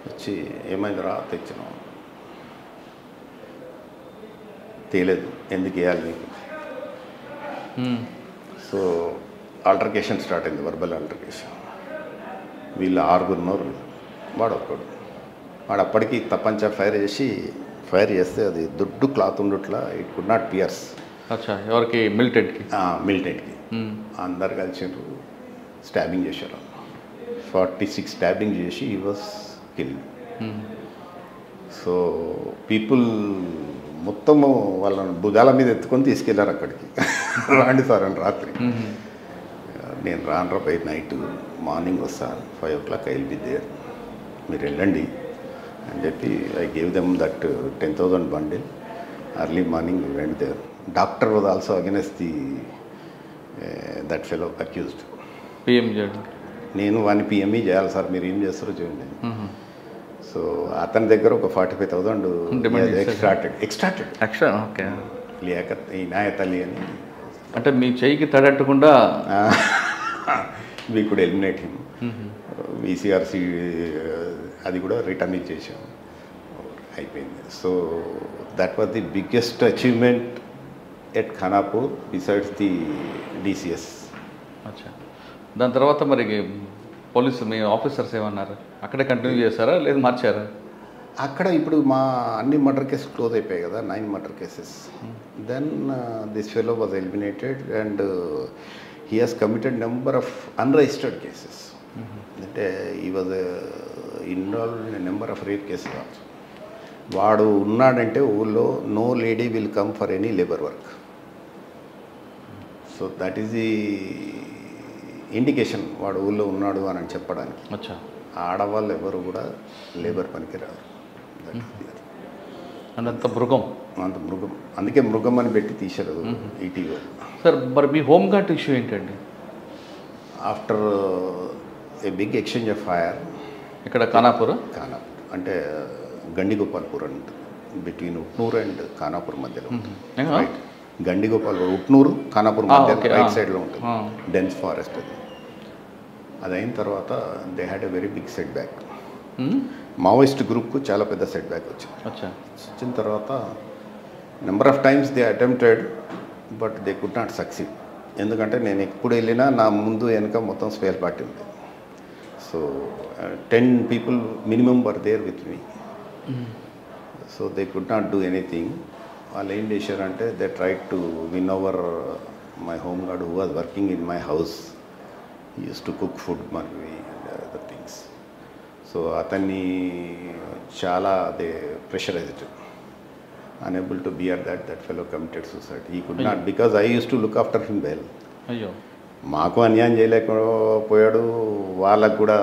వచ్చి, ఏమైందిరా తెచ్చినాం, తేలేదు, ఎందుకు వేయాలి నీకు. సో ఆల్టర్కేషన్ స్టార్ట్ అయింది, వర్బల్ ఆల్టర్కేషన్. వీళ్ళు 6 ఉన్నారు, వాడు ఒక్కడు. వాడు అప్పటికి తప్పంచా ఫైర్ చేస్తే అది దొడ్డు క్లాత్ ఉండట్లా, ఇట్ కుడ్ నాట్ పియర్స్. అచ్చా, ఎవరికి? మిలిటెంట్కి. అందరు కలిసిండ్రు, స్టాబింగ్ చేశారు. 46 స్టాబింగ్ చేసి ఈ వాజ్ కిల్డ్. సో పీపుల్ మొత్తము వాళ్ళని భుజాల మీద ఎత్తుకొని తీసుకెళ్లారు అక్కడికి. రాండి సార్ అని రాత్రి. నేను రాను బై నైట్, మార్నింగ్ వస్తాను 5 o'clock I will be there, మీరు వెళ్ళండి అని చెప్పి I gave them that 10,000 bundle. Early morning went there. Doctor was also against the that fellow accused. PM చేయండి, నేను వాడిని PME చేయాలి సార్, మీరు ఏం చేస్తారో చేయండి. సో అతని దగ్గర ఒక 45,000 ఎక్స్ట్రాక్టెడ్. ఓకే, లియాకత్ ఇనాయత్ అలీ అని. అంటే మీ చెయ్యికి తడట్టకుండా we could eliminate him. VCR అది కూడా రిటర్న్ ఇచ్చేసాం, అయిపోయింది. So that was the biggest achievement at Khanapur besides the DCS. అచ్చా, దాని తర్వాత మరి పోలీసు మీ ఆఫీసర్స్ ఏమన్నారు? అక్కడే కంటిన్యూ చేశారా లేదు మార్చారా? అక్కడ ఇప్పుడు మా అన్ని మర్డర్ కేసెస్ క్లోజ్ అయిపోయాయి కదా, 9 murder cases. Then this fellow was eliminated and he has committed number of unregistered cases. అంటే he was involve in number of rape cases also. వాడు ఉన్నాడంటే ఊళ్ళో no lady will come for any labour work. So that is the indication వాడు ఊళ్ళో ఉన్నాడు అని చెప్పడానికి. అచ్చా, ఆడవాళ్ళు ఎవరు కూడా లేబర్ పనికి రారు. అంత మృగం, అంత మృగం. అందుకే మృగం అని పెట్టి తీశారు ఈటీవీ. సార్ మరి మీ హోంగార్డ్ ఇష్యూ ఏంటండి? After a big exchange of fire ఇక్కడ ఖానాపూర్ అంటే గండిగోపాల్పూర్ అంటే బిట్వీన్ ఉట్నూరు అండ్ ఖానాపూర్ మధ్యలో. గండిగోపాల్పూర్, ఉట్నూరు ఖానాపూర్ మధ్య రైట్ సైడ్లో ఉంటుంది, డెన్స్ ఫారెస్ట్ అది. అది అయిన తర్వాత they had a very big setback. Maoist గ్రూప్కు చాలా పెద్ద సెట్ బ్యాక్ వచ్చింది. వచ్చిన తర్వాత number of times they attempted but they could not succeed. ఎందుకంటే నేను ఎప్పుడు వెళ్ళినా నా ముందు వెనక మొత్తం స్పేర్ పార్టీ ఉంది. So 10 people minimum were there with me. So they could not do anything. వాళ్ళు ఏం చేశారంటే they tried to win over my home guard who was working in my house. Use to cook food మనవి and other things. So అతన్ని చాలా they pressurised, unable to bear that fellow committed suicide. He could not, because I used to look after him well. అయ్యో, మాకు అన్యాయం చేయలేకపోయాడు, వాళ్ళకు కూడా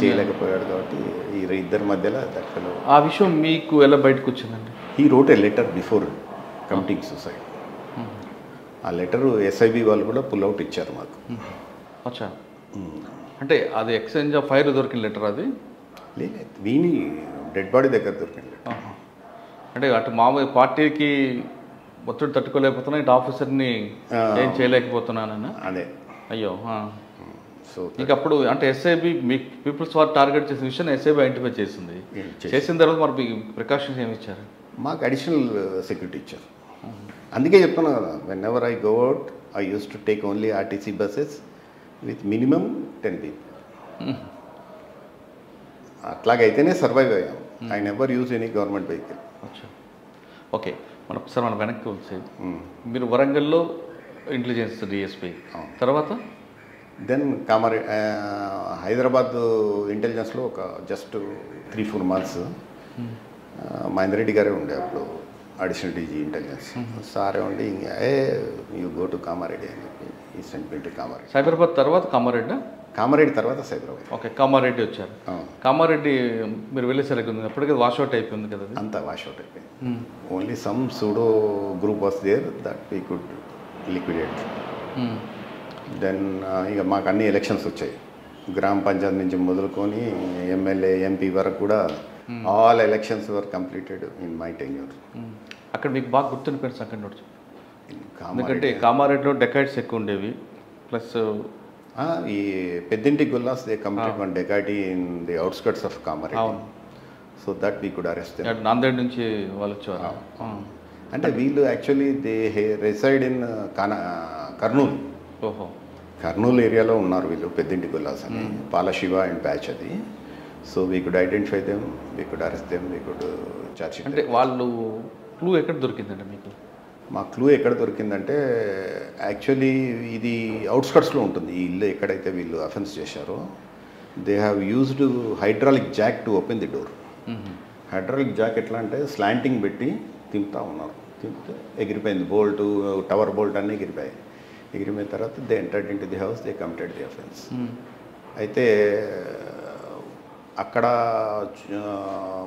చేయలేకపోయాడు. కాబట్టి ఈ ఇద్దరి మధ్యలో దట్ ఫెలో. ఆ విషయం మీకు ఎలా బయటకు వచ్చిందండి? He wrote a letter before committing suicide. ఆ లెటరు ఎస్ఐబి వాళ్ళు కూడా పుల్ అవుట్ ఇచ్చారు మాకు. అచ్చా, అంటే అది ఎక్స్చేంజ్ ఆఫ్ ఫైర్ దొరికిన లెటర్? అది లేదు, వీని డెడ్ బాడీ దగ్గర దొరికిన లెటర్. అంటే అటు మామూలు పార్టీకి ఒత్తిడి తట్టుకోలేకపోతున్నా, ఇటు ఆఫీసర్ని ఏం చేయలేకపోతున్నానన్నా. అదే. అయ్యో. సో ఇంకప్పుడు అంటే ఎస్ఐబి మీ పీపుల్స్ వారు టార్గెట్ చేసిన విషయం ఎస్ఐబి ఐడెంటిఫై చేసింది. చేసిన తర్వాత మరి మీకు ప్రికాషన్స్ ఏమి ఇచ్చారు? మాకు అడిషనల్ సెక్యూరిటీ ఇచ్చారు. అందుకే చెప్తున్నా కదా, whenever I go out I use to take only RTC buses with minimum 10 people. అట్లాగైతేనే సర్వైవ్ అయ్యాం. I never use any government vehicle. Okay, మనం ఒకసారి మనం వెనక్కి వచ్చేది. మీరు వరంగల్లో ఇంటెలిజెన్స్ డిఎస్పీ, తర్వాత దెన్ హైదరాబాద్ ఇంటెలిజెన్స్లో ఒక జస్ట్ 3-4 months మహేందర్ రెడ్డి గారే ఉండే అప్పుడు అడిషనల్ డీజీ ఇంటెలిజెన్స్. సారే ఉండి యూ గో టు కామారెడ్డి అని చెప్పి ఈ sent me to Kamareddy. Cyberabad తర్వాత కామారెడ్డి? కామారెడ్డి తర్వాత సైబరాబాద్. ఓకే, కామారెడ్డి వచ్చారు. కామారెడ్డి మీరు వెళ్ళేసరికి ఉంది, అప్పటికే వాష్అవుట్ అయిపోయింది కదా? అంతా వాష్అవుట్ అయిపోయింది. Only some pseudo group was there that we could liquidate. Then ఇక మాకు అన్ని ఎలక్షన్స్ వచ్చాయి, గ్రామ పంచాయతీ నుంచి మొదలుకొని ఎమ్మెల్యే ఎంపీ వరకు కూడా all elections were completed in my tenure. అక్కడ మీకు బాగా గుర్తుండిపోయిన సంఘటన నడుచు, ఎందుకంటే కామారెడ్డిలో డెకాయిట్స్ ఎక్కువ ఉండేవి, ప్లస్ ఈ Peddinti Gullas they committed one dacoity in the outskirts of Kamareddy. So that we could arrest them. Nanded నుంచి వాళ్ళు వచ్చేవారు. అంటే వీళ్ళు actually they reside in Kurnool. ఓహో, కర్నూలు ఏరియాలో ఉన్నారు వీళ్ళు, పెద్దింటి గుల్లాస్ అని, పాలశివ అండ్ బ్యాచ్ అది. So we could identify them, we could arrest them, we could charge. అంటే వాళ్ళు క్లూ ఎక్కడ దొరికిందండి మీకు? మా క్లూ ఎక్కడ దొరికిందంటే యాక్చువల్లీ ఇది అవుట్స్కట్స్లో ఉంటుంది ఈ ఇల్లు ఎక్కడైతే వీళ్ళు అఫెన్స్ చేశారో. They have used hydraulic Jack to open the door. Hydraulic Jack ఎట్లా అంటే స్లాంటింగ్ పెట్టి తింపుతా ఉన్నారు, తింపితే ఎగిరిపోయింది. బోల్ట్, టవర్ బోల్ట్ అన్నీ ఎగిరిపోయాయి. ఎగిరిపోయిన తర్వాత they entered in to the house, they committed the offence. అయితే అక్కడ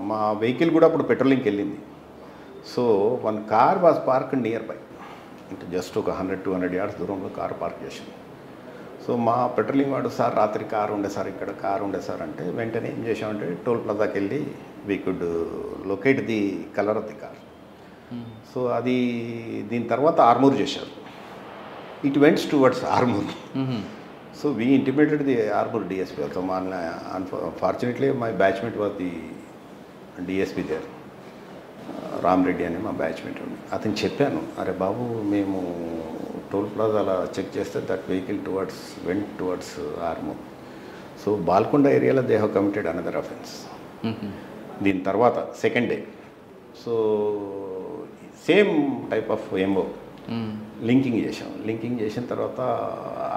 మా వెహికల్ కూడా అప్పుడు పెట్రోలింగ్కి వెళ్ళింది. So one car was park near by, అంటే జస్ట్ ఒక 100-200 yards దూరంలో కారు పార్క్ చేసింది. సో మా పెట్రోలింగ్ వాడు, సార్ రాత్రి కారు ఉండే సార్, ఇక్కడ కారు ఉండే సార్ అంటే, వెంటనే ఏం చేసామంటే టోల్ ప్లాజాకి వెళ్ళి we could locate the colour of the car. So అది దీని తర్వాత ఆర్మూర్ చేశారు. It went towards Armoor. So we intimated the Armoor DSP also. Fortunately my batchmate was the DSP there, Ramareddy అని మా బ్యాచ్మేట్ ఉంది. అతను చెప్పాను, అరే బాబు మేము టోల్ ప్లాజా అలా చెక్ చేస్తే that vehicle went towards Armoor. So Balkonda ఏరియాలో they have committed another offence. దీని తర్వాత second day so same type of MO linking చేసాం. లింకింగ్ చేసిన తర్వాత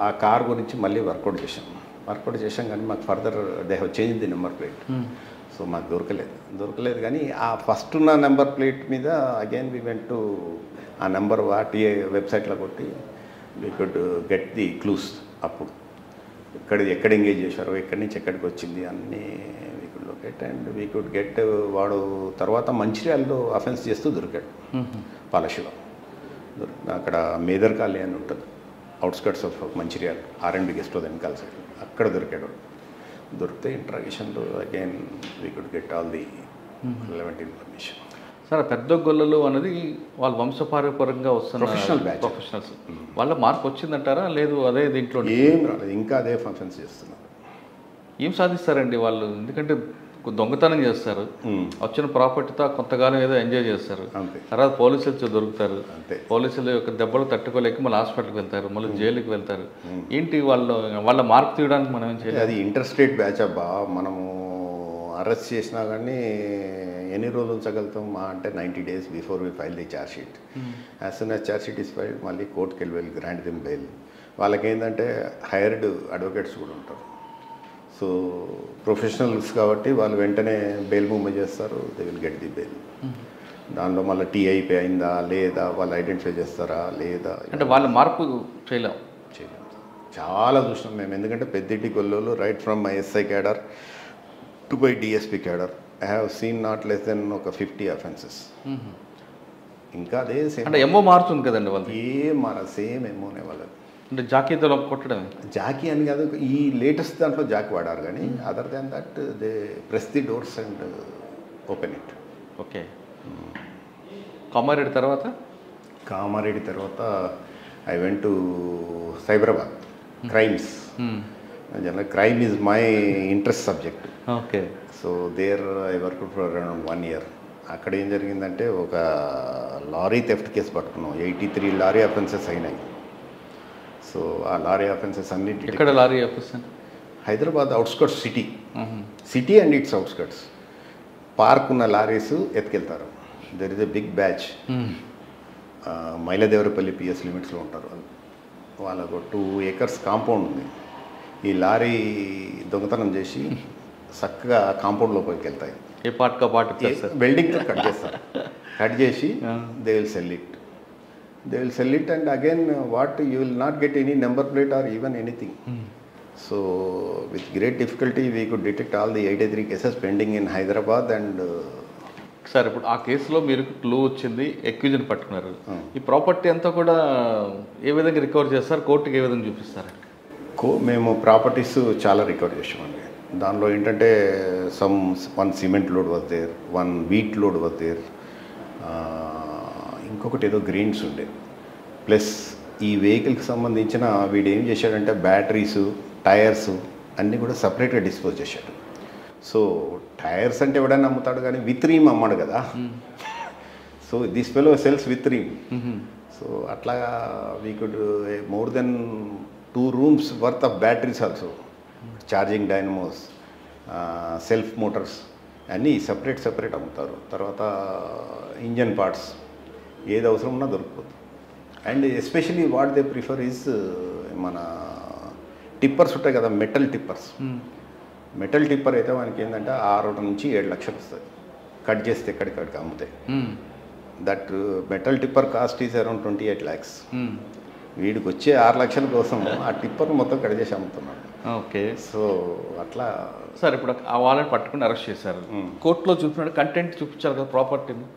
ఆ కార్ గురించి మళ్ళీ వర్కౌట్ చేసాం కానీ మాకు further they have change the number plate. So మాకు దొరకలేదు కానీ ఆ ఫస్ట్ ఉన్న నెంబర్ ప్లేట్ మీద అగైన్ వీ వెంట్ టు ఆ నెంబర్ ఆర్టీఏ వెబ్సైట్లో కొట్టి we could get the clues. అప్పుడు ఎక్కడ ఎంగేజ్ చేశారో, ఎక్కడి నుంచి ఎక్కడికి వచ్చింది అన్నీ we could locate and we could get. వాడు తర్వాత మంచిర్యాలలో అఫెన్స్ చేస్తూ దొరికాడు, పాలశివ. అక్కడ మేదర్ కాలనీ అని ఉంటుంది, outskirts of Mancherial, R&B guest house వెనకాల సైడ్, అక్కడ దొరికాడు. దొరికితే ఇంట్రాగేషన్లో again we could get all the relevant information. Sir Pedda Gollalu అనేది వాళ్ళు వంశపారంపర్యంగా వస్తున్న ప్రొఫెషనల్స్, వాళ్ళ మార్పు వచ్చిందంటారా లేదు అదే దీంట్లో ఏం రాలేదు, ఇంకా అదే ఫంక్షన్స్ చేస్తున్నారు. ఏం సాధిస్తారండి వాళ్ళు? ఎందుకంటే దొంగతనం చేస్తారు, వచ్చిన ప్రాపర్టీతో కొంతకాలం ఏదో ఎంజాయ్ చేస్తారు, తర్వాత పోలీసులు దొరుకుతారు, పోలీసుల యొక్క దెబ్బలు తట్టుకోలేక మళ్ళీ హాస్పిటల్కి వెళ్తారు, మళ్ళీ జైలుకి వెళ్తారు. ఏంటి వాళ్ళ మార్పు తీయడానికి మనం ఏం చేయాలి? అది ఇంటర్స్టేట్ బ్యాచ్ అబ్బా. మనము అరెస్ట్ చేసినా కానీ ఎన్ని రోజులు ఉంచగలుగుతాం? మా అంటే 90 days before we file the charge sheet. As soon as charge sheet is file మళ్ళీ కోర్టుకి వెళ్ళి గ్రాంట్ దెమ్ బెయిల్. వాళ్ళకి ఏంటంటే హైర్డ్ అడ్వకేట్స్ కూడా ఉంటారు. సో ప్రొఫెషనల్స్ కాబట్టి వాళ్ళు వెంటనే బెయిల్ మూవ్ చేస్తారు, they will get the bail. దానిలో మళ్ళీ టీఐపీ అయిందా లేదా వాళ్ళు ఐడెంటిఫై చేస్తారా లేదా అంటే వాళ్ళ మార్పు చేయలేం. చాలా చూసినాం మేము. ఎందుకంటే Peddinti Gollolu right from my SI cadre to by DSP cadre I have seen not less than ఒక 50 offenses. ఇంకా అదే సేమ్ అంటే ఎమ్మో మారుతుంది కదండి వాళ్ళు. సేమ్ ఎమ్మోనే వాళ్ళది. అంటే జాకీతో కొట్టడం, జాకీ అని కాదు, ఈ లేటెస్ట్ దాంట్లో జాకీ వాడారు. కానీ other than that they press the doors and open it. Okay. Kamareddy తర్వాత I went to Cyberabad. Crimes, general crime is my interest subject. Okay. So there I work for around 1 year. అక్కడ ఏం జరిగిందంటే ఒక lorry theft case పట్టుకున్నాం. 83 lorry offences అయినాయి. సో ఆ lorry offences అన్నిటి ఇక్కడ lorry offence Hyderabad outskirts city and its outskirts. Park ఉన్న లారీస్ ఎత్తుకెళ్తారు. There is a big batch. Mailadevarapalli PS లిమిట్స్లో ఉంటారు వాళ్ళు. వాళ్ళకు 2 acres కాంపౌండ్ ఉంది. ఈ లారీ దొంగతనం చేసి చక్కగా కాంపౌండ్ లోపలికి వెళ్తాయి. ఏ పార్ట్ వెల్డింగ్ కట్ చేస్తారు. కట్ చేసి they will sell it and again what you will not get any number plate or even anything. So with great difficulty we could detect all the 83 cases pending in Hyderabad. And sir ఇప్పుడు ఆ కేసులో మీరు clue వచ్చింది, ఎక్విజన్ పట్టుకున్నారు. ఈ property అంతా కూడా ఏ విధంగా రికవర్ చేస్తారు, కోర్టుకి ఏ విధంగా చూపిస్తారు? మేము ప్రాపర్టీస్ చాలా రికవర్ చేసామండి. దానిలో ఏంటంటే one cement load was there, 1 wheat load was there, ఇంకొకటి ఏదో గ్రెయిన్స్ ఉండే. ప్లస్ ఈ వెహికల్కి సంబంధించిన వీడు ఏం చేశాడంటే బ్యాటరీసు, టైర్స్ అన్నీ కూడా సపరేట్గా డిస్పోజ్ చేశాడు. సో టైర్స్ అంటే ఎవడైనా అమ్ముతాడు కానీ విత్ రీమ్ అమ్మాడు కదా. So this fellow sells with rim. So అట్లా we could more than 2 rooms worth of batteries also, charging dynamos, self motors అన్నీ సపరేట్ అమ్ముతారు. తర్వాత ఇంజన్ పార్ట్స్ ఏది అవసరం ఉన్నా దొరికిపోతుంది. And especially what they prefer is మన టిప్పర్స్ ఉంటాయి కదా, మెటల్ టిప్పర్ అయితే మనకి ఏంటంటే 6 నుంచి 7 లక్షలు వస్తుంది కట్ చేస్తే ఎక్కడికక్కడికి అమ్ముతాయి. That metal tipper cost is around 28 lakhs. వీడికి వచ్చే 6 లక్షల కోసం ఆ టిప్పర్ మొత్తం కట్ చేసి అమ్ముతున్నాడు. ఓకే. సో అట్లా సార్ ఇప్పుడు ఆ వాళ్ళని పట్టుకుని అరెస్ట్ చేశారు. కోర్టులో చూపినాడు కంటెంట్ చూపించారు కదా ప్రాపర్టీని.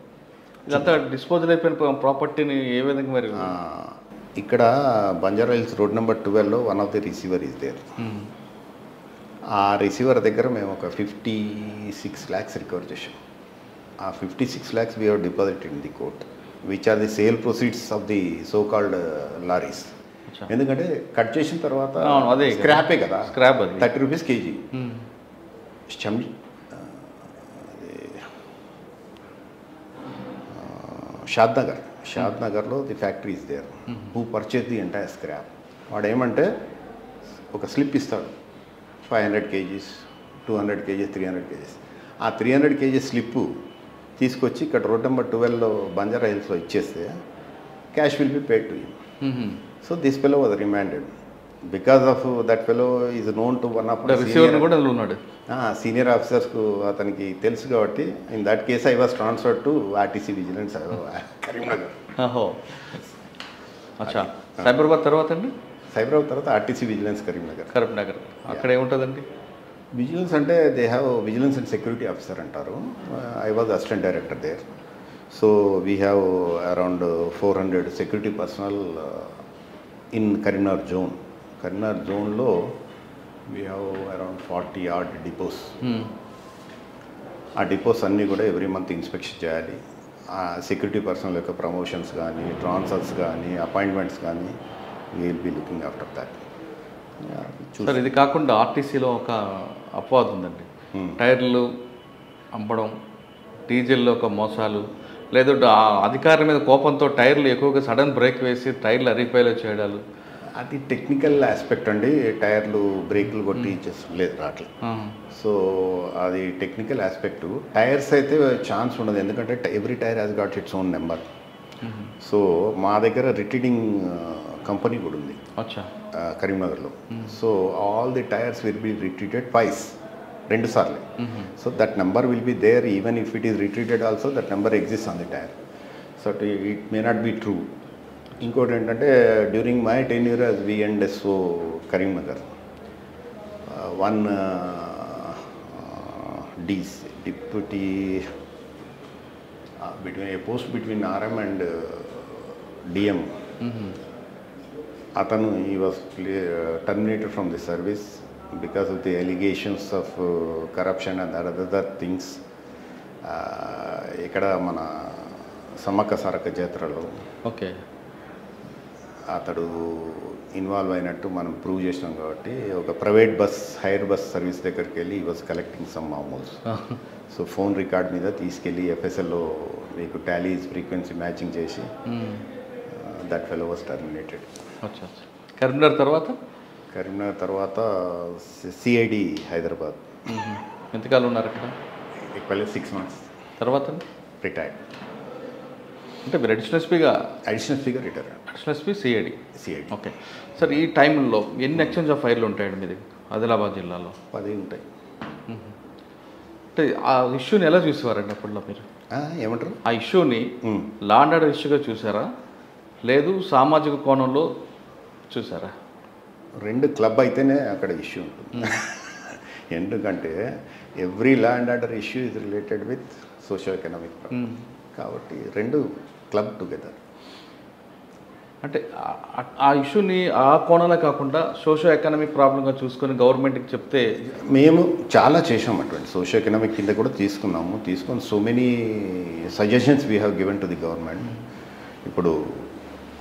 ఇదంతా డిస్పోజల్ అయిపోయిన ప్రాపర్టీని ఏ విధంగా మరి? ఇక్కడ బంజారా హిల్స్ రోడ్ నెంబర్ 12లో one of the receiver is there. ఆ రిసీవర్ దగ్గర మేము ఒక 56 lakhs రికవర్ చేసాం. ఆ 56 lakhs we have deposit in the court which are the sale proceeds of the so called lorries. ఎందుకంటే కట్ చేసిన తర్వాత అదే స్క్రాపే కదా, స్క్రాప్ 30 rupees kg. షాద్నగర్లో the factory is there who purchase the entire scrap. వాడు ఏమంటే ఒక స్లిప్ ఇస్తాడు, 500 kgs, 200 kgs, 300 kgs. ఆ 300 kg స్లిప్పు తీసుకొచ్చి ఇక్కడ రోడ్ నెంబర్ 12లో బంజారా హిల్స్లో ఇచ్చేస్తే cash will be paid to him. So this fellow was remanded because of that fellow is known to one of senior ఆఫీసర్స్కు అతనికి తెలుసు కాబట్టి in that case I was transferred to RTC vigilance Karimnagar. Cyberabad తర్వాత అండి? సైబరాబాద్ తర్వాత RTC vigilance Karimnagar. అక్కడ ఏముంటుందండి? Vigilance అంటే they have vigilance and security officer అంటారు. I was assistant director there. So we have around 400 security personnel in Karimnagar zone. Karimnagar జోన్లో we have around 40 odd depots. ఆ depots అన్నీ కూడా ఎవ్రీ మంత్ ఇన్స్పెక్షన్ చేయాలి. ఆ సెక్యూరిటీ పర్సనల్ యొక్క promotions కానీ, transfers కానీ, అపాయింట్మెంట్స్ కానీ we will be looking after that. Sir ఇది కాకుండా ఆర్టీసీలో ఒక అపవాదం ఉందండి. టైర్లు అమ్మడం, డీజిల్లో ఒక మోసాలు, లేదంటే ఆ అధికారుల మీద కోపంతో టైర్లు ఎక్కువగా సడన్ బ్రేక్ వేసి టైర్లు అరిగిపోయేలా చేయడాలు. అది టెక్నికల్ ఆస్పెక్ట్ అండి. టైర్లు బ్రేక్లు కొట్టి లేదు రావట్లేదు. సో అది టెక్నికల్ ఆస్పెక్ట్. టైర్స్ అయితే ఛాన్స్ ఉండదు, ఎందుకంటే every tyre has got its own number. So మా దగ్గర రిటీడింగ్ కంపెనీ కూడా ఉంది కరీంనగర్లో. So all the tyres will be retreaded twice, 2 సార్లు. So that number will be there even if it is retreaded also, that number exist on the tyre. So it may not be true. ఇంకోటి ఏంటంటే during my tenure as VNSO Karimnagar, one deputy between RM and DM, అతను he was terminated from the service because of the allegations of corruption and other things. ఇక్కడ మన సమ్మక్క సారక్క జాతరలో అతడు involve అయినట్టు మనం prove చేసినాం కాబట్టి ఒక ప్రైవేట్ హైర్ బస్ సర్వీస్ దగ్గరికి వెళ్ళి ఈ was collecting some amounts. So phone record మీద తీసుకెళ్ళి FSLలో మీకు టాలీస్ ఫ్రీక్వెన్సీ మ్యాచింగ్ చేసి that fellow was terminated. Karimnagar తర్వాత CID హైదరాబాద్. ఎంతకాలం ఉన్నారు అక్కడ? Equally 6 months. తర్వాత రిటైర్డ్. అంటే మీరు అడిషనల్ ఎస్పీగా retire. Additional SP CID. Okay sir, ఈ టైంలో ఎన్ని ఎక్స్చేంజ్ ఆఫ్ ఫైర్లు ఉంటాయండి మీది ఆదిలాబాద్ జిల్లాలో? 10 ఉంటాయి. అంటే ఆ ఇష్యూని ఎలా చూసేవారండి అప్పట్లో మీరు? ఏమంటారు? ఆ ఇష్యూని లా అండ్ ఆర్డర్ ఇష్యూగా చూసారా, లేదు సామాజిక కోణంలో చూసారా? 2 క్లబ్ అయితేనే అక్కడ ఇష్యూ ఉంటుంది. ఎందుకంటే every law and order issue is related with socio economic problem. కాబట్టి 2 క్లబ్ టుగెదర్. అంటే ఆ ఇష్యూని ఆ కోణంలో కాకుండా సోషో ఎకనామిక్ ప్రాబ్లంగా చూసుకొని గవర్నమెంట్కి చెప్తే మేము చాలా చేసాం. అటువంటి సోషో ఎకనామిక్ కింద కూడా తీసుకొని so many suggestions we have given to the government. ఇప్పుడు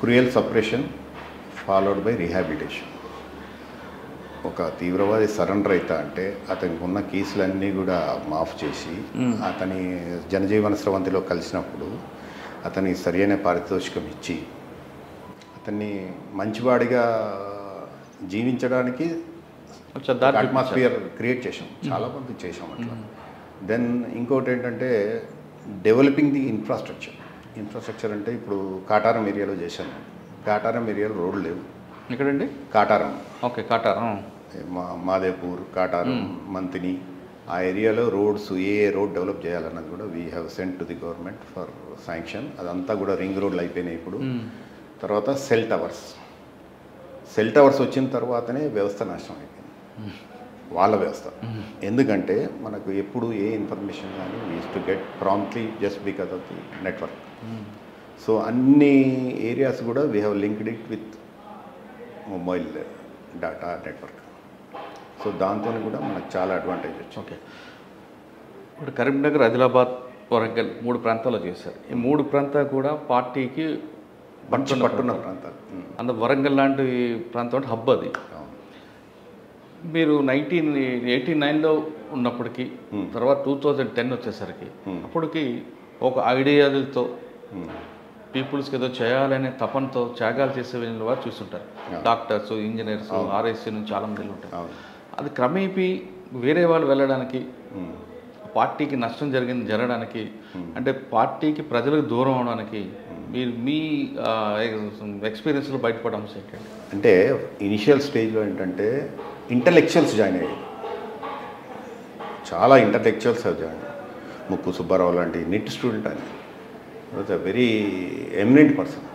cruel suppression followed by rehabilitation. ఒక తీవ్రవాది సరెండర్ అవుతా అంటే అతనికి ఉన్న కేసులన్నీ కూడా మాఫ్ చేసి అతని జనజీవన స్రవంతిలో కలిసినప్పుడు అతనికి సరైన పారితోషికం ఇచ్చి అతన్ని మంచివాడిగా జీవించడానికి అట్మాస్ఫియర్ క్రియేట్ చేసాం. చాలామంది చేసాం అట్లా. దెన్ ఇంకోటి ఏంటంటే డెవలపింగ్ ది ఇన్ఫ్రాస్ట్రక్చర్ అంటే ఇప్పుడు కాటారం ఏరియాలో చేశాను. కాటారం ఏరియాలో రోడ్లు లేవు. ఎక్కడండి? కాటారం. ఓకే, కాటారం. మాదేపూర్, కాటారం, మంతిని, ఆ ఏరియాలో రోడ్స్ ఏ రోడ్ డెవలప్ చేయాలన్నది కూడా we have sent to the government for sanction. అదంతా కూడా రింగ్ రోడ్లు అయిపోయినాయి ఇప్పుడు. తర్వాత సెల్ టవర్స్ వచ్చిన తర్వాతనే వ్యవస్థ నాశనం అయిపోయింది, వాళ్ళ వ్యవస్థ. ఎందుకంటే మనకు ఎప్పుడు ఏ ఇన్ఫర్మేషన్ కానీ we use to get promptly just because of the network. So అన్ని ఏరియాస్ కూడా we have linked it with mobile data network. So దాంతో కూడా మనకు చాలా అడ్వాంటేజ్ వచ్చింది. ఓకే, ఇప్పుడు కరీంనగర్, ఆదిలాబాద్, వరంగల్ 3 ప్రాంతాల్లో చేశారు. ఈ 3 ప్రాంతాలు కూడా పార్టీకి పట్టున్న ప్రాంతాలు. అందులో వరంగల్ లాంటి ప్రాంతం అంటే హబ్ అది. మీరు 1989లో ఉన్నప్పటికీ తర్వాత 2010 వచ్చేసరికి అప్పటికి ఒక ఐడియాలతో పీపుల్స్కి ఏదో చేయాలనే తపనతో త్యాగాలు చేసే వెళ్ళిన వారు చూస్తుంటారు. డాక్టర్స్, ఇంజనీర్స్, RSC నుంచి చాలామంది ఉంటారు. అది క్రమేపీ వేరే వాళ్ళు వెళ్ళడానికి, పార్టీకి నష్టం జరగడానికి, అంటే పార్టీకి ప్రజలకు దూరం అవడానికి మీరు మీ ఎక్స్పీరియన్స్లో బయటపడే అంశం ఏంటంటే? అంటే ఇనిషియల్ స్టేజ్లో ఏంటంటే ఇంటలెక్చువల్స్ జాయిన్ అయ్యారు. చాలా ఇంటలెక్చువల్స్ జాయిన్. ముక్కు సుబ్బారావు లాంటి నిట్ స్టూడెంట్ అని was a very eminent person.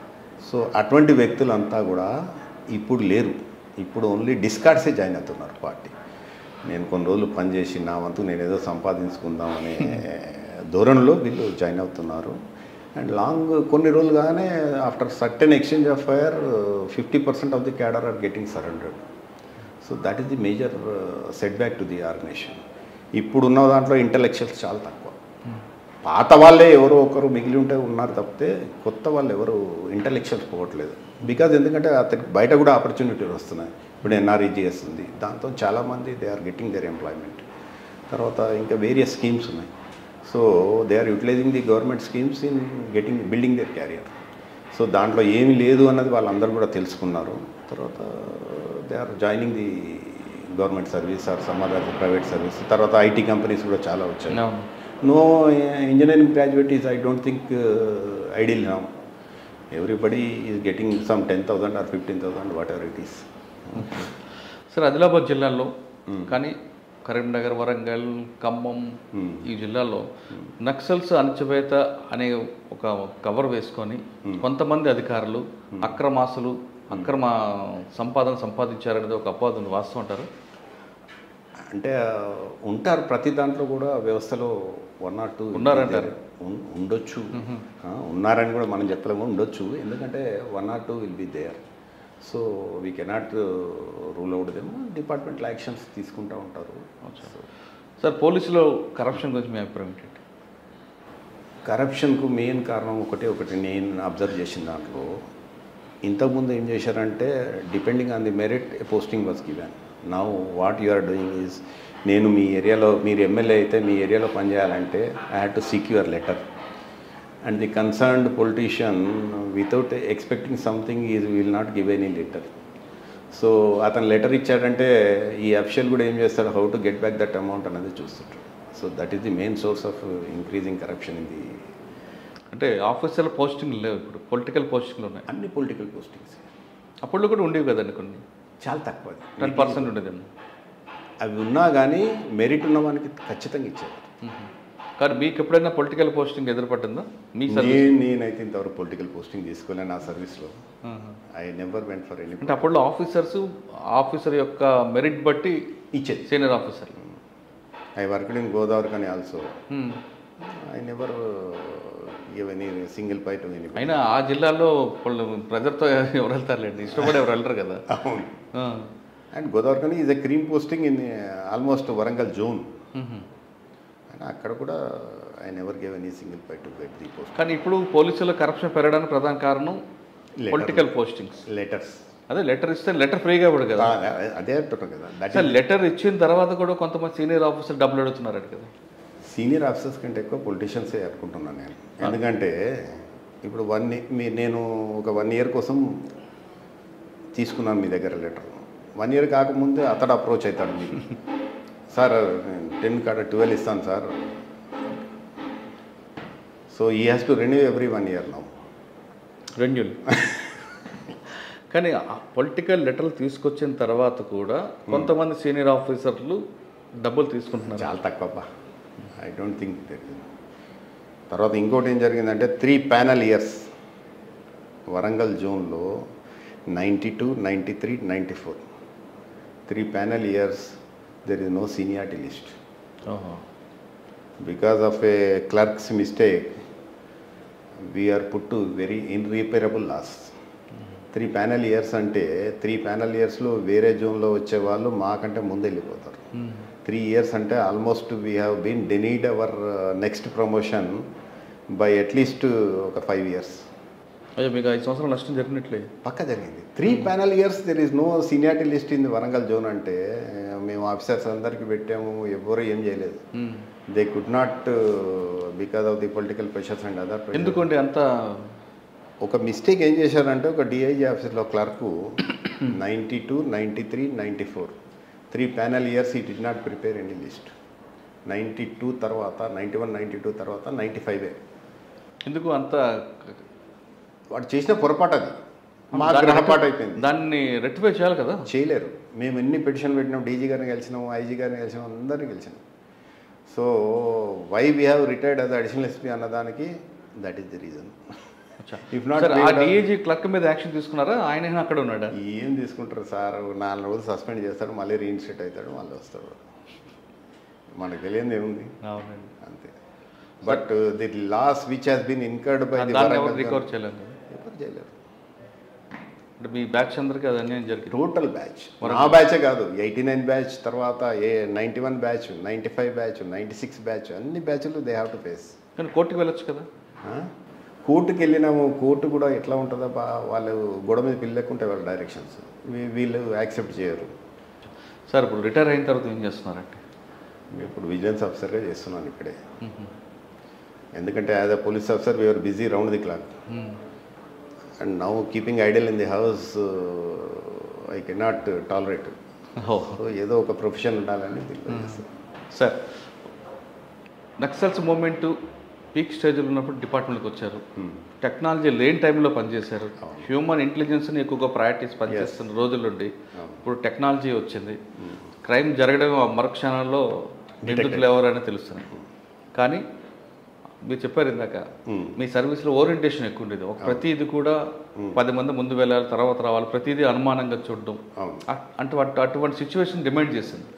So అటువంటి వ్యక్తులంతా కూడా ఇప్పుడు లేరు. ఇప్పుడు ఓన్లీ డిస్కార్డ్సే జాయిన్ అవుతున్నారు పార్టీ. నేను కొన్ని రోజులు పనిచేసి నా వంతు నేను ఏదో సంపాదించుకుందామనే ధోరణిలో వీళ్ళు జాయిన్ అవుతున్నారు. అండ్ కొన్ని రోజులుగానే after certain exchange of fire 50% of the cadre are getting surrendered. So that is the major setback to the organisation. ఇప్పుడున్న దాంట్లో ఇంటలెక్చువల్స్ చాలా తక్కువ. పాత వాళ్ళే ఎవరో ఒకరు మిగిలి ఉంటే ఉన్నారు తప్పితే కొత్త వాళ్ళు ఎవరు ఇంటలెక్చువల్స్ పోవట్లేదు. బికాజ్ ఎందుకంటే అతనికి బయట కూడా ఆపర్చునిటీలు వస్తున్నాయి. ఇప్పుడు ఎన్ఆర్ఈజిఎస్ ఉంది, దాంతో చాలామంది they are getting their employment. తర్వాత ఇంకా వేరియస్ స్కీమ్స్ ఉన్నాయి. So they are utilising the government schemes in building their career. So దాంట్లో ఏమీ లేదు అన్నది వాళ్ళందరూ కూడా తెలుసుకున్నారు. తర్వాత they are joining the government service or some other private service. తర్వాత ఐటీ కంపెనీస్ కూడా చాలా వచ్చాయి. No engineering graduate is I don't think ideal now. Everybody is getting some 10,000 or 15,000 whatever it is. Sir Adilabad జిల్లాలో కానీ కరీంనగర్, వరంగల్, ఖమ్మం ఈ జిల్లాల్లో నక్సల్స్ అణచివేత అనే ఒక కవర్ వేసుకొని కొంతమంది అధికారులు అక్రమాసులు అక్రమ సంపాదన సంపాదించారనేది ఒక అపవాదం వాస్తవం అంటారు. అంటే ఉంటారు, ప్రతి దాంట్లో కూడా వ్యవస్థలో 1 or 2 ఉన్నారంటారు. ఉండొచ్చు, ఉన్నారని కూడా మనం చెప్పలేము, ఉండొచ్చు. ఎందుకంటే 1 or 2 will be there. So we cannot rule out them. Departmental actions తీసుకుంటూ ఉంటారు. సార్ పోలీసులో కరప్షన్ గురించి మీ అభిప్రాయం ఏంటంటే? కరప్షన్కు మెయిన్ కారణం ఒకటి నేను అబ్జర్వ్ చేసిన దాంట్లో, ఇంతకుముందు ఏం చేశారంటే depending on the merit a posting was given. Now what you are doing is, నేను మీ ఏరియాలో, మీరు ఎమ్మెల్యే అయితే మీ ఏరియాలో పనిచేయాలంటే I had to seek your letter. And the concerned politician, without expecting something, he will not give any letter. So అతను letter ఇచ్చాడంటే ఈ అఫీషియల్ కూడా ఏం చేస్తాడు, how to get back that amount అనేది చూస్తాడు. So that is the main source of increasing corruption in the. అంటే ఆఫీసర్ల పోస్టింగ్ లేవు, ఇప్పుడు పొలిటికల్ పోస్టింగ్లు ఉన్నాయి. అన్ని పొలిటికల్ పోస్టింగ్స్ అప్పుడు కూడా ఉండేవి కదండి, కొన్ని చాలా తక్కువ, 10% ఉండేదండి. అవి ఉన్నా కానీ మెరిట్ ఉన్న వానికి ఖచ్చితంగా ఇచ్చారు. కానీ మీకు ఎప్పుడైనా పొలిటికల్ పోస్టింగ్ ఎదురుపట్టిందా మీ నేనైతే ఇంతవరకు పొలిటికల్ పోస్టింగ్ తీసుకోలేను నా సర్వీస్లో. I never went for any. అంటే అప్పుడు ఆఫీసర్ యొక్క మెరిట్ బట్టి ఇచ్చేది senior officer. I worked in Godavari కానీ also I never give any single pie to any. అయినా ఆ జిల్లాలో ప్రజలతో ఎవరు వెళ్తారులేండి, ఇష్టపడి ఎవరు వెళ్ళరు కదా. అవును. అండ్ గోదావరి కానీ is a cream posting in almost Warangal zone. అక్కడ కూడా I never give any single pie to get the post. కానీ ఇప్పుడు పోలీసుల కరప్షన్ పెరగడానికి ప్రధాన కారణం పొలిటికల్ పోస్టింగ్స్. లెటర్స్, అదే లెటర్ ఇస్తే లెటర్ ఫ్రీగా ఇవ్వడు కదా. అదే అంటున్నాం కదా. సార్ లెటర్ ఇచ్చిన తర్వాత కూడా కొంతమంది సీనియర్ ఆఫీసర్ డబ్బులు అడుగుతున్నారు కదా. సీనియర్ ఆఫీసర్స్ కంటే ఎక్కువ పొలిటీషియన్సే అనుకుంటున్నాను నేను. ఎందుకంటే ఇప్పుడు నేను ఒక 1 year కోసం తీసుకున్నాను మీ దగ్గర లెటర్. 1 year కాకముందే అతడు అప్రోచ్ అవుతాడు మీకు, సార్ 10 కాడ 12 ఇస్తాను సార్. సో ఈ has to renew every 1 year now. Renewal. కానీ పొలిటికల్ లెటర్లు తీసుకొచ్చిన తర్వాత కూడా కొంతమంది సీనియర్ ఆఫీసర్లు డబ్బులు తీసుకుంటున్నారు. చాలా తక్కువ, ఐ డోంట్ థింక్. తర్వాత ఇంకోటి ఏం జరిగిందంటే 3 panel years వరంగల్ జోన్లో 92, 93, 94 3 panel years there is no seniority list. Because of a clerk's mistake, we are put to very irreparable loss. 3 panel years అంటే 3 panel yearsలో వేరే జోన్లో వచ్చే వాళ్ళు మాకంటే ముందు వెళ్ళిపోతారు. 3 years అంటే almost we have been denied our next promotion by at least ఒక 5 years. అయ్యో, మీకు 5 సంవత్సరాలు నష్టం జరిగినట్లే. పక్క జరిగింది. 3 panel years there is no seniority list in Warangal zone అంటే మేము ఆఫీసర్స్ అందరికీ పెట్టాము, ఎవరు ఏం చేయలేదు. They could not because of the political pressures and other. ఎందుకంటే అంత ఒక మిస్టేక్ ఏం చేశారంటే ఒక డిఐజీ ఆఫీస్లో clerk 92, 93, 94 3 panel years he did not prepare any list. 92 తర్వాత 91, 92 తర్వాత 95. ఎందుకు అంత వాడు చేసిన పొరపాటు, అది మా గ్రహపాటు అయిపోయింది. దాన్ని రెక్టిఫై చేయాలి కదా. చేయలేరు. మేము ఎన్ని పిటిషన్ పెట్టినాం, డీజీ గారిని గెలిచినాం, ఐజీ గారిని గెలిచినాం, అందరినీ గెలిచినాం. So why we have retired as additional SP అన్నదానికి that is the reason. If not DIG clerk మీద యాక్షన్ తీసుకున్నారా? ఆయన అక్కడ ఉన్నాడా? ఏం తీసుకుంటారు సార్, 4 రోజులు సస్పెండ్ చేస్తాడు, మళ్ళీ రీఇన్స్టేట్ అవుతాడు, మళ్ళీ వస్తాడు. మనకు తెలియదు ఏముంది, అంతే. But the loss which has been incurred by the recover చేయలేదు. చేయలేరు. అంటే మీ బ్యాచ్ అందరికీ అది అన్యాయం జరిగింది. టోటల్ బ్యాచ్, నా బ్యాచే కాదు, 89 బ్యాచ్, తర్వాత 91 బ్యాచ్, 95 బ్యాచ్, 96 బ్యాచ్, అన్ని బ్యాచ్లు దే హ్యావ్ టు ఫేస్. కానీ కోర్టుకి వెళ్ళొచ్చు కదా. కోర్టుకి వెళ్ళినాము, కోర్టు కూడా ఎట్లా ఉంటుందో వాళ్ళు గొడవ మీద పిల్లకుంటే వాళ్ళ డైరెక్షన్స్ వీళ్ళు యాక్సెప్ట్ చేయరు. సార్ ఇప్పుడు రిటైర్ అయిన తర్వాత ఏం చేస్తున్నారంటే? ఇప్పుడు విజిలెన్స్ ఆఫీసర్గా చేస్తున్నాను ఇక్కడే. ఎందుకంటే as a police officer we are busy round the clock and now keeping idle in the house I cannot tolerate. So ఏదో ఒక ప్రొఫెషన్ ఉండాలని సార్, నక్సల్స్ మూమెంట్ పీక్ స్టేజ్లో ఉన్నప్పుడు డిపార్ట్మెంట్కి వచ్చారు, టెక్నాలజీ లేని టైంలో పనిచేశారు, హ్యూమన్ ఇంటెలిజెన్స్ని ఎక్కువగా ప్రయారిటీస్ పనిచేస్తున్న రోజులుండి ఇప్పుడు టెక్నాలజీ వచ్చింది, క్రైమ్ జరగడం మరుక్షణంలో నిందితులు ఎవరైనా తెలుస్తుంది. కానీ మీరు చెప్పారు ఇందాక మీ సర్వీస్లో ఓరియంటేషన్ ఎక్కువ ఉండేది. ఒక ప్రతిదీ కూడా 10 మంది ముందు వెళ్ళాలి, తర్వాత రావాలి, ప్రతిదీ అనుమానంగా చూడడం, అటువంటి సిచ్యువేషన్ డిమాండ్ చేసింది.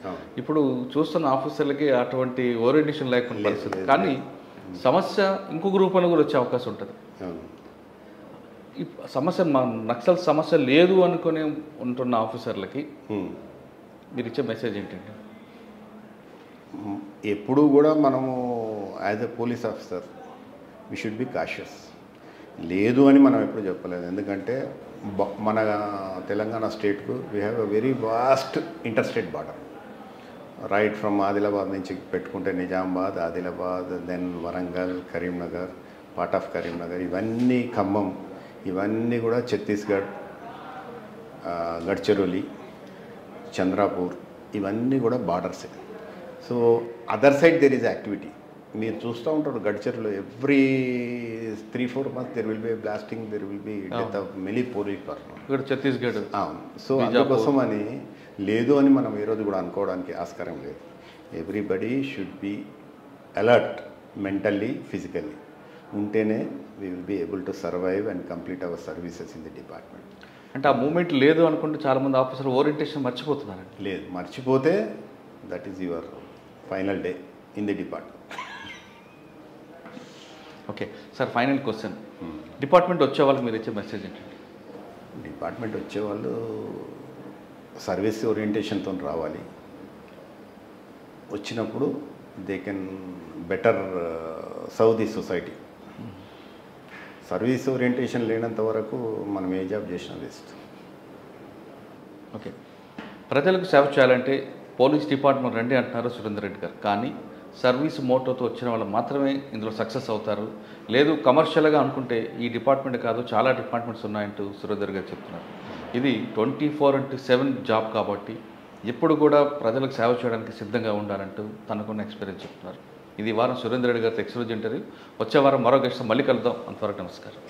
ఇప్పుడు చూస్తున్న ఆఫీసర్లకి అటువంటి ఓరియంటేషన్ లేకుండా పరిస్థితి. కానీ సమస్య ఇంకొక రూపంలో కూడా వచ్చే అవకాశం ఉంటుంది. ఈ సమస్య నక్సల్ సమస్య లేదు అనుకుని ఉంటున్న ఆఫీసర్లకి మీరు ఇచ్చే మెసేజ్ ఏంటంటే? ఎప్పుడూ కూడా మనము as a police officer we should be cautious. లేదు అని మనం ఎప్పుడు చెప్పలేదు. ఎందుకంటే మన తెలంగాణ స్టేట్కు we have a very vast interstate border. Right from Adilabad నుంచి పెట్టుకుంటే Nizamabad, Adilabad, then Warangal, Karimnagar, part of Karimnagar, ఇవన్నీ ఖమ్మం, ఇవన్నీ కూడా ఛత్తీస్గఢ్, గడ్చిరోలి, చంద్రాపూర్, ఇవన్నీ కూడా బార్డర్సే. So other side there is activity. మీరు చూస్తూ ఉంటారు Gadchiroli every 3-4 months there will be blasting, there will B death of many police person. Chhattisgarh. So అందుకోసం అని లేదు అని మనం ఈరోజు కూడా అనుకోవడానికి ఆస్కారం లేదు. Everybody should be alert mentally, physically. ఉంటేనే we will be able to survive and complete our services in the department. అంటే ఆ మూమెంట్ లేదు అనుకుంటే చాలామంది ఆఫీసర్ ఓరియంటేషన్ మర్చిపోతున్నారు. లేదు, మర్చిపోతే that is your final day in the department. Okay sir, final question, department వచ్చే వాళ్ళకి మీరు ఇచ్చే మెసేజ్ ఏంటంటే? డిపార్ట్మెంట్ వచ్చేవాళ్ళు సర్వీస్ ఓరియంటేషన్తో రావాలి. వచ్చినప్పుడు they can better serve the society. Service orientation లేనంత వరకు మనం ఏ జాబ్ చేసినా వేస్ట్. ఓకే, ప్రజలకు సేవ చేయాలంటే పోలీస్ డిపార్ట్మెంట్ రండి అంటున్నారు సురేందర్ రెడ్డి గారు. కానీ సర్వీస్ మోటోతో వచ్చిన వాళ్ళు మాత్రమే ఇందులో సక్సెస్ అవుతారు. లేదు కమర్షియల్గా అనుకుంటే ఈ డిపార్ట్మెంట్ కాదు, చాలా డిపార్ట్మెంట్స్ ఉన్నాయంటూ సురేందర్ గారు చెప్తున్నారు. ఇది 24/7 జాబ్ కాబట్టి ఎప్పుడు కూడా ప్రజలకు సేవ చేయడానికి సిద్ధంగా ఉండాలంటూ తనకున్న ఎక్స్పీరియన్స్ చెప్తున్నారు. ఇది వారం సురేందర్ రెడ్డి గారితో ఎక్స్క్లూజివ్ ఇంటర్వ్యూ. వచ్చే వారం మరో గెస్ట్ మళ్ళీ కలుద్దాం. అంతవరకు నమస్కారం.